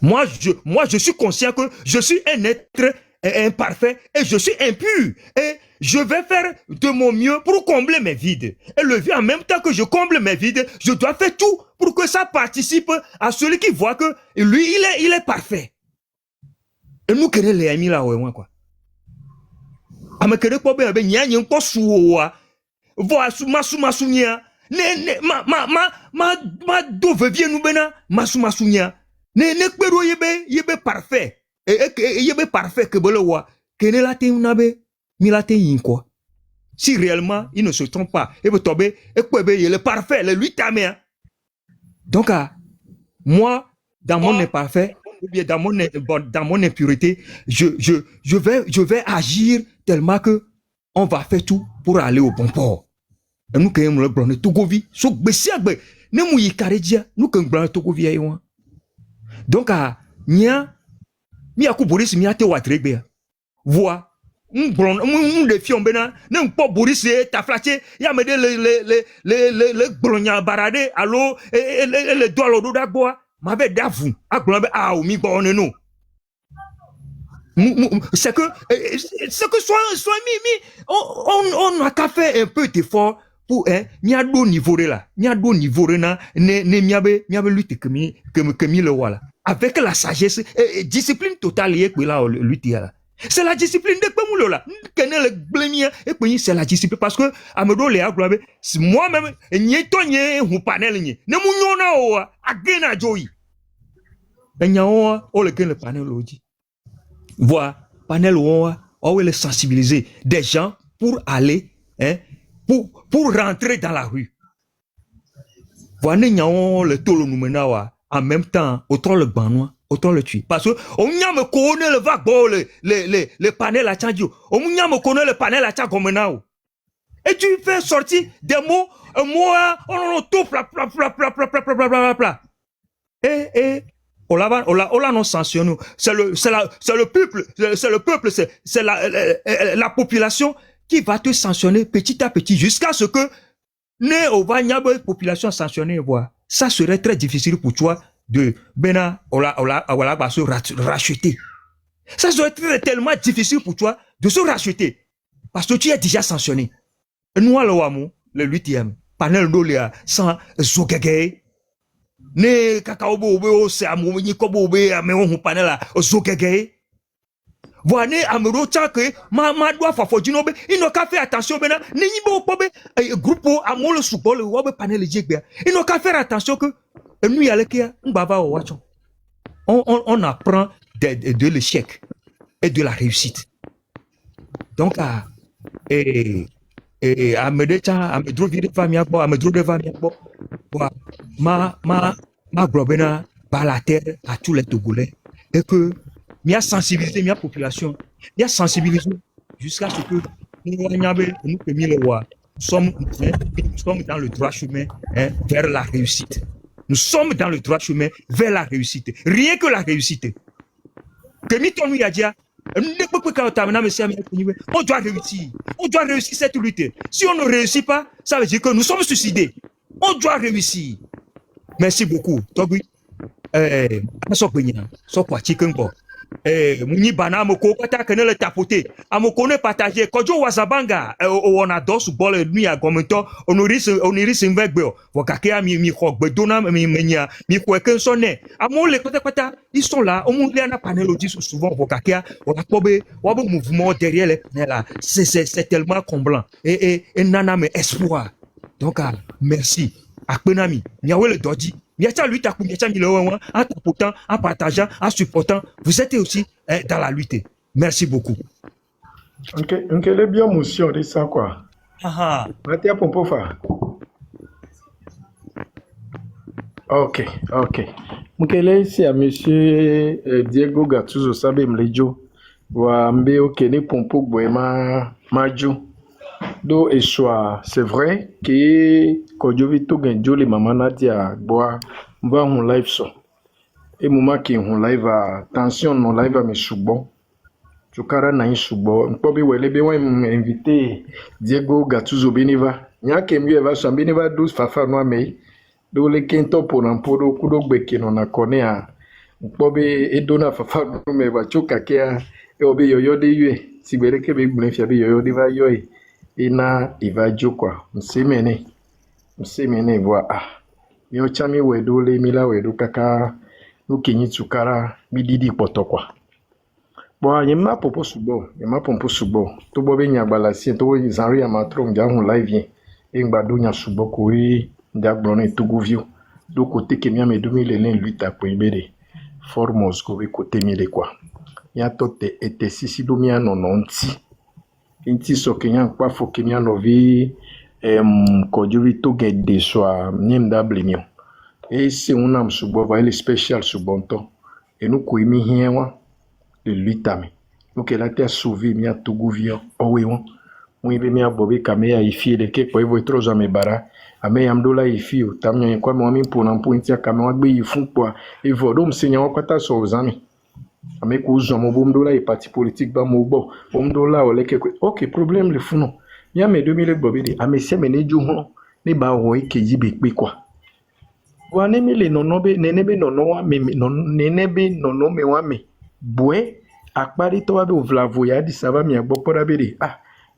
Moi je suis conscient que je suis un être imparfait et je suis impur et je vais faire de mon mieux pour combler mes vides. Et en même temps que je comble mes vides, je dois faire tout pour que ça participe à celui qui voit que lui, il est parfait. Et nous, quel est les amis là, ouais, quoi. Amekere pobe abe nya nyen ko suwa. Vo masunya. Ma do vevie nous bena masunya. Ne kpero yebe parfait. Et yebe parfait que bolo wa. Kene la te unabe. Quoi. Si réellement il ne se trompe pas, il est parfait, le lui tamé. Donc, moi, dans mon imparfait, ou bien dans mon impureté, je vais agir tellement que on va faire tout pour aller au bon port. Et nous, quand même, le blanc de Togovi, so besiagbe, ne mouyi karedia, nous, quand blanc de Togovi aïwa. Donc, nia, mi akuboris mi ate watregbe. Voix. De fion bena ne pas Boris ta flaché ya me le gbronya barade allo et le doigt do dagboa m'avait davu agbon be a o mi bon no c'est que soit mi on a qu'à faire un peu d'effort pour mi a do niveau là mi a do niveau na ne mi abe lutte que mi le wala avec la sagesse et discipline totale yé là lutte là. C'est la discipline de Pemoulo là. C'est la discipline parce que Amedo le aglobe moi-même nyetonye hu panel nye. Ne munyona o agena joyi. Enyawo o le gen le panel oji. Voir panel o le sensibiliser des gens pour aller pour rentrer dans la rue. Voir nyawo le tolo numenawa en même temps autant le banois autant le tuer. Parce que on me connaît le vague le panel à Tchadjo. On me connaît le panel à Tchagomenao. Et tu fais sortir des mots, on tout pla. Et on l'a non sanctionné. C'est le peuple, c'est la population qui va te sanctionner petit à petit jusqu'à ce que ne population sanctionnée voir. Ça serait très difficile pour toi de bena va se racheter. Ça serait tellement difficile pour toi de se racheter parce que tu es déjà sanctionné. nous allons le 8e panel d'Olia sans zogege ne cacao bobo c'est à mon kobo mais on panel là zogege voilà amero que ma doit fafo dinobe il n'a qu'à faire attention bena ni bo pobe groupe amolo support le wobe panel jegbe il n'a qu'à faire attention que nous y aller kia mbava o wacho on apprend de l'échec et de la réussite. Donc, à me trouver de famille, ma globena par la terre à tous les Togolais et que m'y sensibiliser ma population, m'y sensibiliser jusqu'à ce que nous sommes dans le droit chemin vers la réussite. Nous sommes dans le droit chemin vers la réussite. Rien que la réussite. Que Miton lui a dit, on doit réussir. On doit réussir cette lutte. Si on ne réussit pas, ça veut dire que nous sommes suicidés. On doit réussir. Merci beaucoup. Togui. Muni bana moko kata kenele tapoter amoko ne partager kojo wasabanga on adore su bol nuit à commento onoris invegbe wakake mi khogbe dona mi menya mi kweke sonne amole kota ils sont là on monte na panel audit souvent wakake on a probé wabo mouvement derrière les là c'est tellement comblant et nana me espoir donc merci akpenami miawe le dodi. En tapotant, en partageant, en supportant, vous êtes aussi dans la lutte. Merci beaucoup.
Ok, les bien motion de ça quoi. Matia Pompofa. Ok. Mukele ici à monsieur Diego Gattuso Sabe Mlejo. Wa mbe okene Pompo Boema Majo. Do Eshoa, c'est vrai que quand je vis tout gain les maman Nadia bois va on live so et moment qui on live attention non live à mes soubon tu cara na soubon pobi wele be wa invité Diego Gattuso Beniva nya ke mieux va so Beniva 12 fafa no me do le kento pour un podo kudo gbeke no na kone a pobi e dona fafa no me va choka ke e obi yoyo de yue sibere ke be gblen fia be yoyo de va yoy ina ivajo kwa msemene voa mi ochami wedo le mila wedo kaka nukinyi tsukara mididi potokwa bo yema popo subo to bo be nyagbala si to zanri amatro nja hun live yin ngba do nya subo ko ri nja gbron Togo view do côté ke mi amedu mi le len lutte a poibere formos ko be côté mi le kwa ya tote ete sisi do mi anononti inti so kenyan kwa fo kemia novi kojuvi to get de soa nyemda blimio e se unam subo va ele special subonto e nu ko imi hienwa de luitami nu ke la te souvi mi Togo vio owe won mu be mi abobe kameya ifi de ke ko evo troza me bara ame yamdola ifi o tamnya kwa mo mi pona mpointi akamewa gbe yifun po evo do msenya wakata so ozami ame ko zo mo bomdola e parti politique ba mo bo bomdola o leke ok problème le funo ya me 2000 bobidi ame se me neju ho ni ba wo ike yibe pe kwa wa ne mi le nonobe nenebe nono wa me nenebe nono me wa me bwe akpari to wa be vlavo ya di saba mi agbo pora bere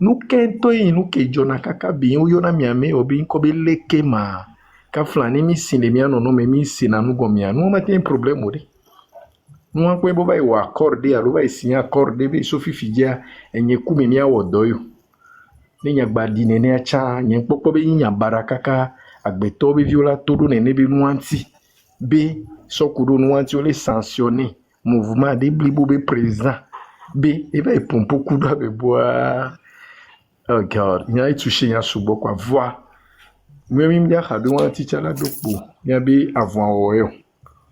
nu kento yin nu ke jona kaka bi yo na mi ame obi ko be leke ma ka flani mi sine mi anono me mi sina nu go mi anu ma ten problème odi nous avons un accord signé accord de Sophie Fidia et nous avons mis un wodoyo. Nous avons dit que nous avons mis un barakaka agbeto be viola todo nene be nuanti be sokudo nuanti ole sanctionné mouvement de blibo be président be e ba pompo kudo be boa. Oh God, il y a touché ya subo kwa voix. Moi même dia khadu wanti chala dokbo. Ya be avant oyo.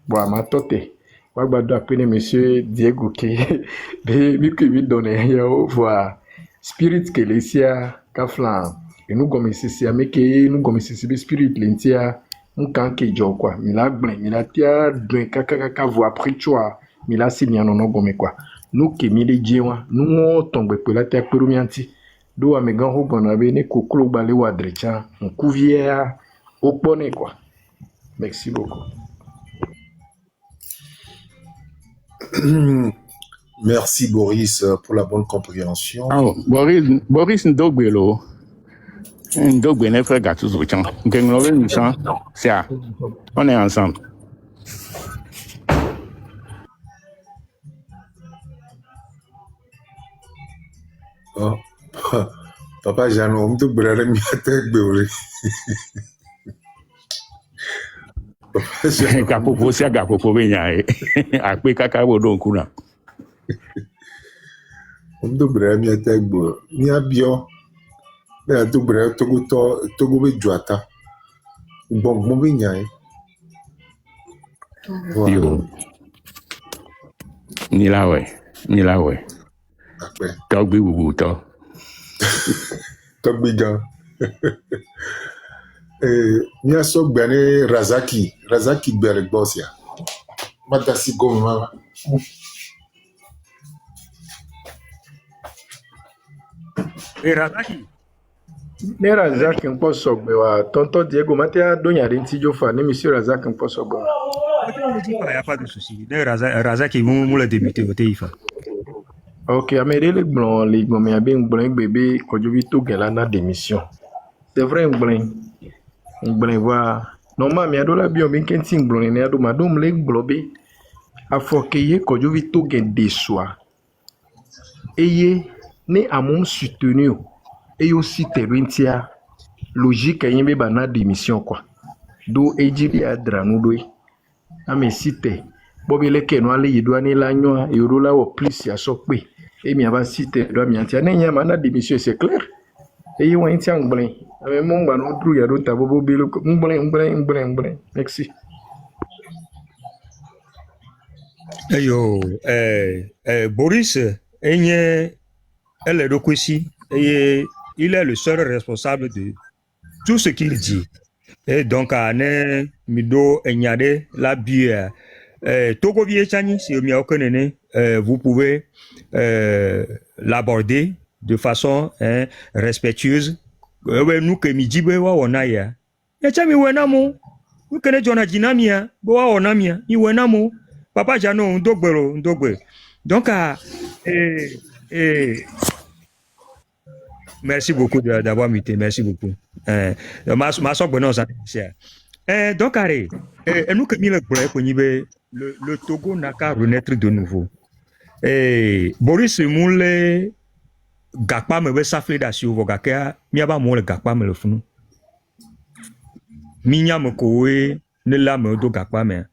Bo amatote. Wagbado apene monsieur Diego ke be mi ke mi donne ya voir spirit ke lesia kaflan et nous comme ici ameke nous comme ici be spirit lentia nkan ke jo kwa mi la gblen mi la tia dwen kaka voix prichoa mi la si mi anono gome kwa nous ke mi le jewa nous tombe pe la tia peru mi anti do amegan ho bona be ne koklo bale wa drecha nkuvier opone quoi. Merci beaucoup.
Merci Boris pour la bonne compréhension.
Oh, Boris Ndogbelo.
Donc, ben, frère Gatouze au champ. C'est ça. On est ensemble.
Oh. Papa Jeannot, on te brûle mi tête beurre.
Kapopo c'est Kapopo benya. Akpe kaka bodo kuna.
On te brûle mi tête beurre. Mi abio. Mais tu brûle Togo be joata. Bon benya.
Yo. Ni la ouais.
Akpe.
Togbi bubu to.
Togbi gan. Mia so gbane Razaki Berek Bosia. Matasi goma.
Razaki.
Ne Razaki npo sogbe wa tonton Diego matia donya renti jofa ne monsieur Razaki npo sogbe.
Il n'y a pas de souci. Razaki vous le débuté au TIFA.
Ok, amere le blon le gbome abi ngblen bébé kojobi to gela na démission. C'est vrai ngblen va normal mi adola bi o bi kenti ngblen ne ado madom le gblobe afokeye kojobi to gen deswa. Eye ne amon soutenu et aussi terrentia logique yembe bana démission quoi. Do ejibi adranu do ame site bobi le keno ale yidwani la nyoa yorola wo plus ya sokpe et mi aba site do mi antia ne nyama na démission c'est clair et yi wan ti angblen ame mo ngba no dru ya do ta bobo bi ngblin merci
Yo Boris enye elle do kwesi et il est le seul responsable de tout ce qu'il dit. Et donc ane mido enyade la bière Togo Viechani, si vous pouvez l'aborder de façon respectueuse. Nous que midi bewa onaya. Yachami wenamo. Nous que jona jinamia, boa onamia, ni wenamo. Papa Jano ndogbe. Donc merci beaucoup d'avoir muté, merci beaucoup. Ma soeur bonne c'est. Donc nous que le Togo n'a qu'à renaître de nouveau. Boris Moule Gakpa me safle da si Vogakea, miaba mo le Gakpa me le funu. Minya me kowe ne la me do Gakpa me.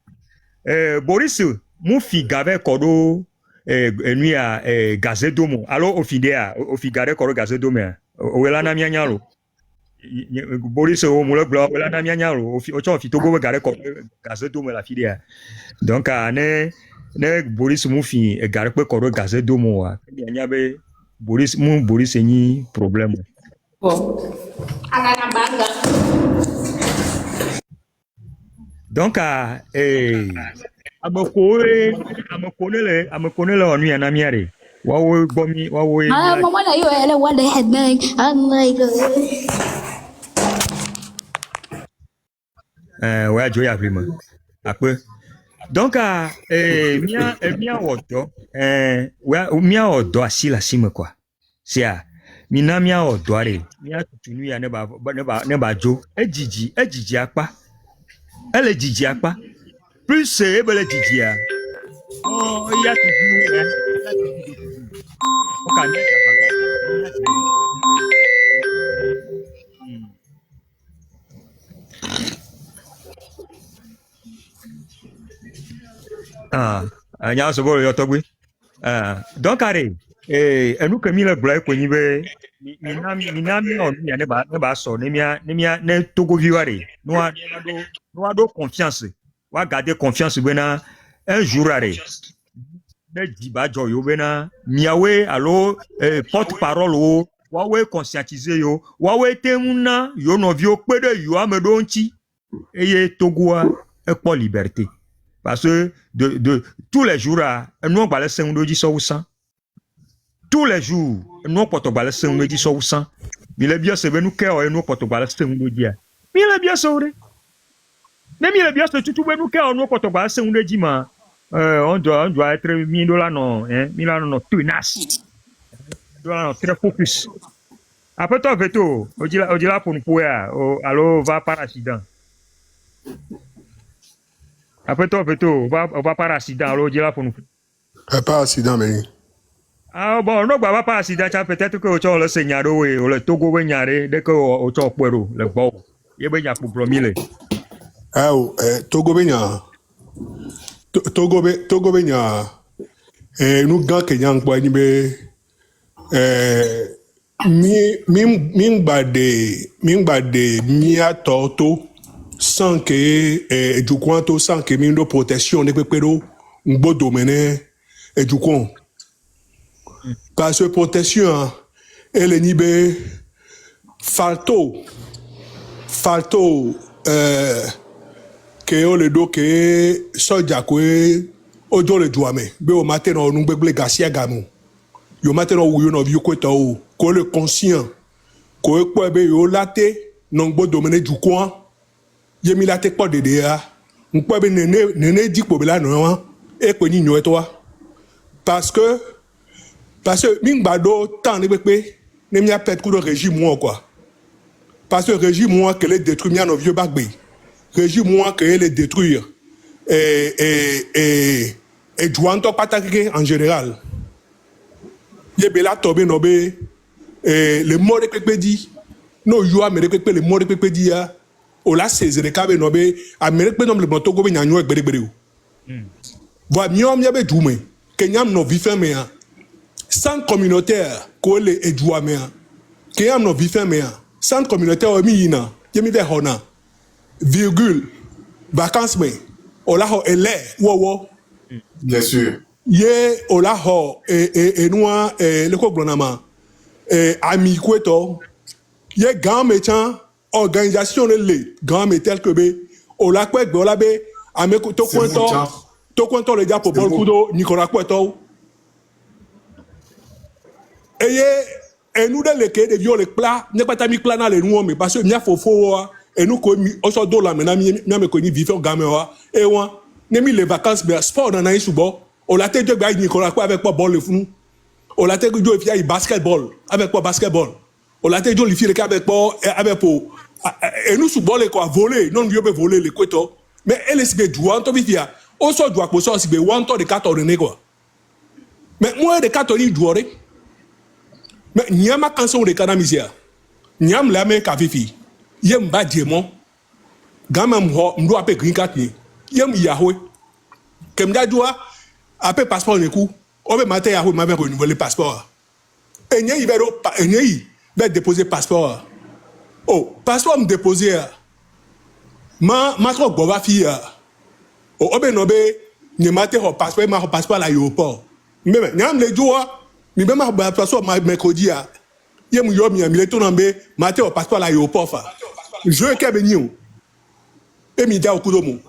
Boris mon fi gave kodo nuit à Gazedomo. Alors au figare kodo Gazedomo. Owela na mianyalo. Boris o mule blo owela na mianyalo. O fi Togo gare kodo Gazedomo la fidea. Donc ne Boris mon fi gare pe kodo Gazedomo wa. Nyabe Boris ni problème. Donc amekone le onu ya na miare. Wawe bomi wawe.
Mama na yo ele wale headbang. I'm like
ouais joya vraiment. Après donc mia odo mia odo asila sime quoi. C'est mina mia odo are. Mia tutunu ya ne ba jo. Ejiji apa. Elle est Didi apa. Plus c'est elle est Didi a. Oh, il y a il y a ce beau yotogui. Donc allez, et nous que mille blagues qu'on y veut. Minami on y a ne ba so ne Togo viware. Nous avons confiance. On va garder confiance bena un jour arrêt. Ne diba joyo bena miawe allo porte-parole o wawe conscientiser yo wawe temuna yo no vio pede yo amedonchi eye Togoa e pour liberté. Parce que de tous les jours nous va laisser un di so sans. Tous les jours nous porte ba laisser un di so sans. Mais le bien c'est nous cœur nous porte ba laisser un di. Mais le bien c'est même il est bien ce tout nous quand on porte pas c'est un régime on doit être $1000 non hein $1000 non tenace $1000 très focus Après toi, veto, on dit là pour nous pouvoir, alors va par accident. Après toi, veto, on va par accident, alors on dit là pour nous.
Pas accident, mais.
Ah bon, non, va par accident, peut-être que tu as le Seigneur, ou le Togo, dès que tu as le bon. Il y a pour promis.
Ah, Togo, Togo, nous gars qui n'ont pas mia torto sans que du quanto sans que min de protection ne peut un beau domaine et du con parce que protection elle est nibe falto que on le do que soja que ojo le douame be o matin no nu gbegle gasia gamu yo matin no yo no vieux kweta o ko le conscient ko e po be yo laté non gbo domaine du coin yemi laté po dede a npo be nene di po be la no e pe ni nyo eto parce que min gbado temps ne pepe ne mi a pète coup de régime moi quoi parce que régime moi que les détruire mi no vieux bagbe régime moi que les détruire et jouant patake en général yebela tobe nobe le mot de pepe di no yo amere pepe le mot de pepe di ya o la sezere ka be nobe amere pepe nom le Togo be nyanyo egbere o va miom yabe djume que nyam no vifeme ya sans communautaire ko le edouame ya que nyam no vifeme ya sans communautaire o mi yina yemi ve hona virgule vacances mais o la ho ele wo
bien sûr
ye o la ho noa le ko glonama ami kweto ye grand méchant organisation le grand métel que be o la kwe gbe o la be ame to kwento le dia pour bol kudo Nicolas kweto et nous de le que de viol le plat ne pas ta mi plat na le nous mais parce que mia fofo et nous ko mi o so do la me na mi me ko ni vivre gamewa et wa ne mi les vacances mais sport na na subo o la te de gba Nicolas quoi avec pas ball le fou o la te jo fi basketball avec pas basketball o la te jo li fi le avec pas avec pour et nous subo le quoi voler non vieux be voler le kweto mais elle est que doit to bifia o so doit ko so si be want to de 14 ne quoi mais moi de 14 ni douore mais nyama canson de kanamisia nyam la me ka fifi yem ba djemo gama mho mdo ape green card ni yem yahwe kem da doa ape passeport ne ku o be matin yahwe ma be renouveler passeport enye ibero enye yi be déposer passeport oh passeport me déposer ma tro gbo ba fi o be no be ni matin ho passeport ma ho passeport la aéroport mais nyam le doa mi be ma ba passeport ma mercredi a yem yo mi le to nambe matin ho passeport la aéroport fa je ke beni o e mi da okudo mo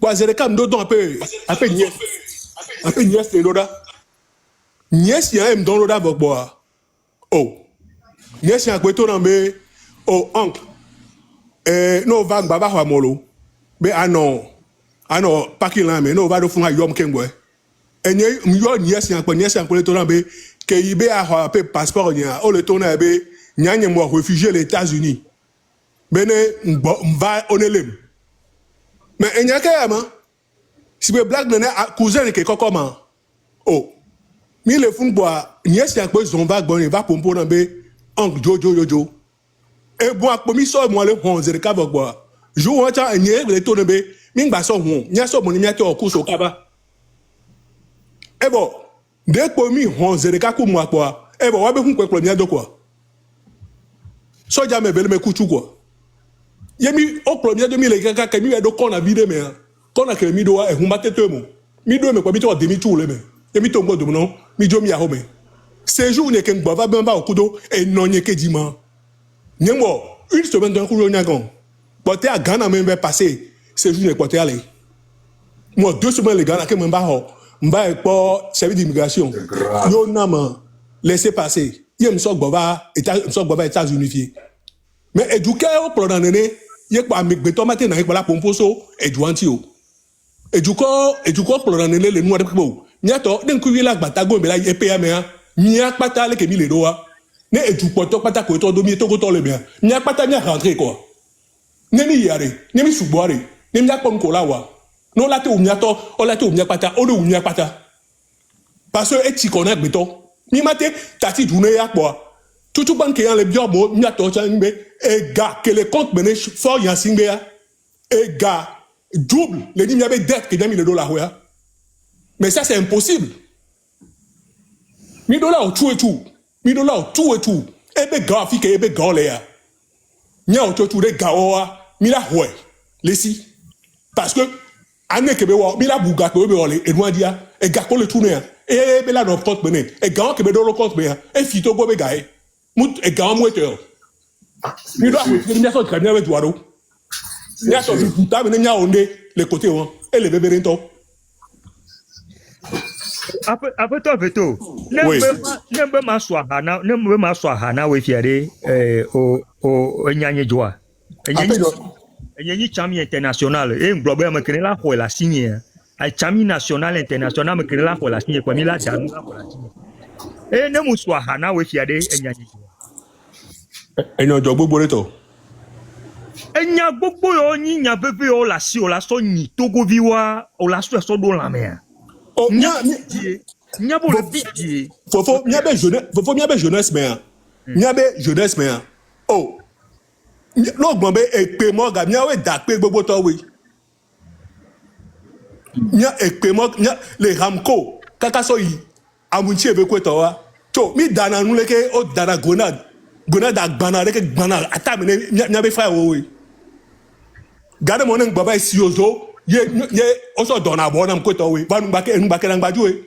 kwa zere kam do don ape nyes le loda nyes ya em don loda bogbo oh nyes ya kweto nambe oh oncle no va baba ho amolo be ano parking la me no va do fun ayom kengwe enye yo nyes ya kwe to nambe ke ibe a ho ape passeport nya o le to na be nyanye mo réfugié les États-Unis bene mva onelem mais enyake ama si be black nene cousin ke kokoma oh mi le fun boa nyesi akpo zonva gbon va pompo na be onk jojo e bo akpo mi so mo le hon zere ka boa jo wa cha enye le to ne be mi gba so hon nya so mo ni mi ate oku so kaba e bo de po mi hon zere ka ku mo akpo e bo wa be fun kweklo mi adoko soja me bele me kuchu kwa yemi o premier 2000 kaka kemi we do kona vide me kona ke mi do e hu matete mo mi do me kwa mi to demi tu le me yemi to ngodo no mi jo mi ahome séjour ne ken gba va ben ba okudo e no nye kedima nyemo une semaine d'un coup nyagon pote a Ghana me be passer séjour ne pote aller moi 2 semaines le Ghana ke me ba ho mba e po service d'immigration yo nama laisser passer yem so gba États-Unis mais éduquer au plan d'année yé quoi avec béton matin na la pomposo éduanti o éduquer plan d'année le noir de bo nyato den ku la gbatago be la EPA me nya pata le ke mi le doa Ne et tu poto pata ko to domi to ko to le bien. Nya pata nya rentrer quoi. Ne mi yare, ne mi suboare, ne mi akon ko la wa. Non la te ou nya to, o la te ou nya pata, o le ou nya pata. Parce que et ti connais beton. Mi mate tati journée ya quoi. Tout ban ke yan le bio bo nya to cha ngbe e ga que les comptes mené fort yan singbe ya. Et gars, double, les dîmes, il y avait dette qui a mis le dollar. Mais ça, c'est impossible. 1000 dollars, tout et tout. 1000 dollars, tout et tout. Et bien, gars, fille, et bien, gars, là. Il y a tout les gars, mais là, ouais. Laissez. Parce que, année que mais là, bouga, et loin d'y et gars, qu'on le tourne, et bien là, dans le compte, et gars, qui me donne le compte, et fito, go, gars, et gars, mouetteur. 1000 dollars, il y a son très bien avec toi, il y a son putain, mais il y a les côtés, et les bébés rentants.
Après toi, Veto, n'aime ma soihana, oui, fière, au Nyanye Joa. Nyanye Chami international, et un globe, me crée la pour la signer. Un Chami national international, me crée la pour la signer, comme il a dit, et ne me soihana, oui, fière, et Nyanye Joa.
Et non, Jobo Boreto.
Enya gbogbo yo ni nya bebe o la si o la so ni togo viwa o la so do la mer.
Oh nya
bo le bidie.
Fofo nya be jeunesse mais. Nya be jeunesse mais. Oh. Lo gbon be epe mo ga nya we da pe gbogbo to we. Nya epe mo nya le Ramco kaka so yi amunchi ebe ko to wa. To mi dana nu leke o dana gonade agbana leke gbana atamine nya be fa wo we. Gade mon nang baba si ozo ye oso dona bo nam ko to we ba nu ba ke nang ba juwe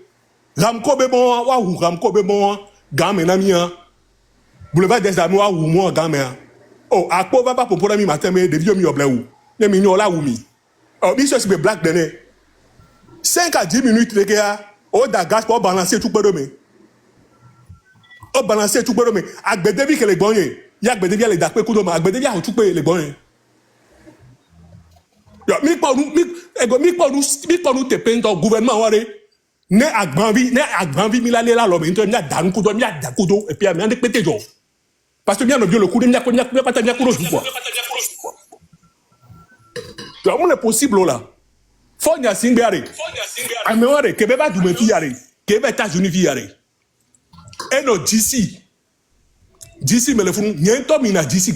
Ramco be bon wa hu Ramco be bon ga me na mia boulevard des amis wa hu mo ga me oh akpo baba popo mi matin me de bio mi oble wu ne mi nyola wu mi oh bi so si be black dene 5 à 10 minutes le gars o da gas pour balancer tout pedo me o balancer tout pedo me agbede bi ke le gbonye ya agbede bi le da pe kudo ma agbede bi a tout pe le gbonye. Mi pa nous te peint au gouvernement ware ne agbanvi mi la le la lo mi nto mi da nkudo mi da kudo et puis mi ande pété jo parce que mi no bio le kudo mi pas ta mi kudo ju quoi. Donc on est possible là. Faut nya singare. Ameware ke be ba du me fi yare. Ke be États-Unis fi yare. Et no DC me le funu nyento mi na DC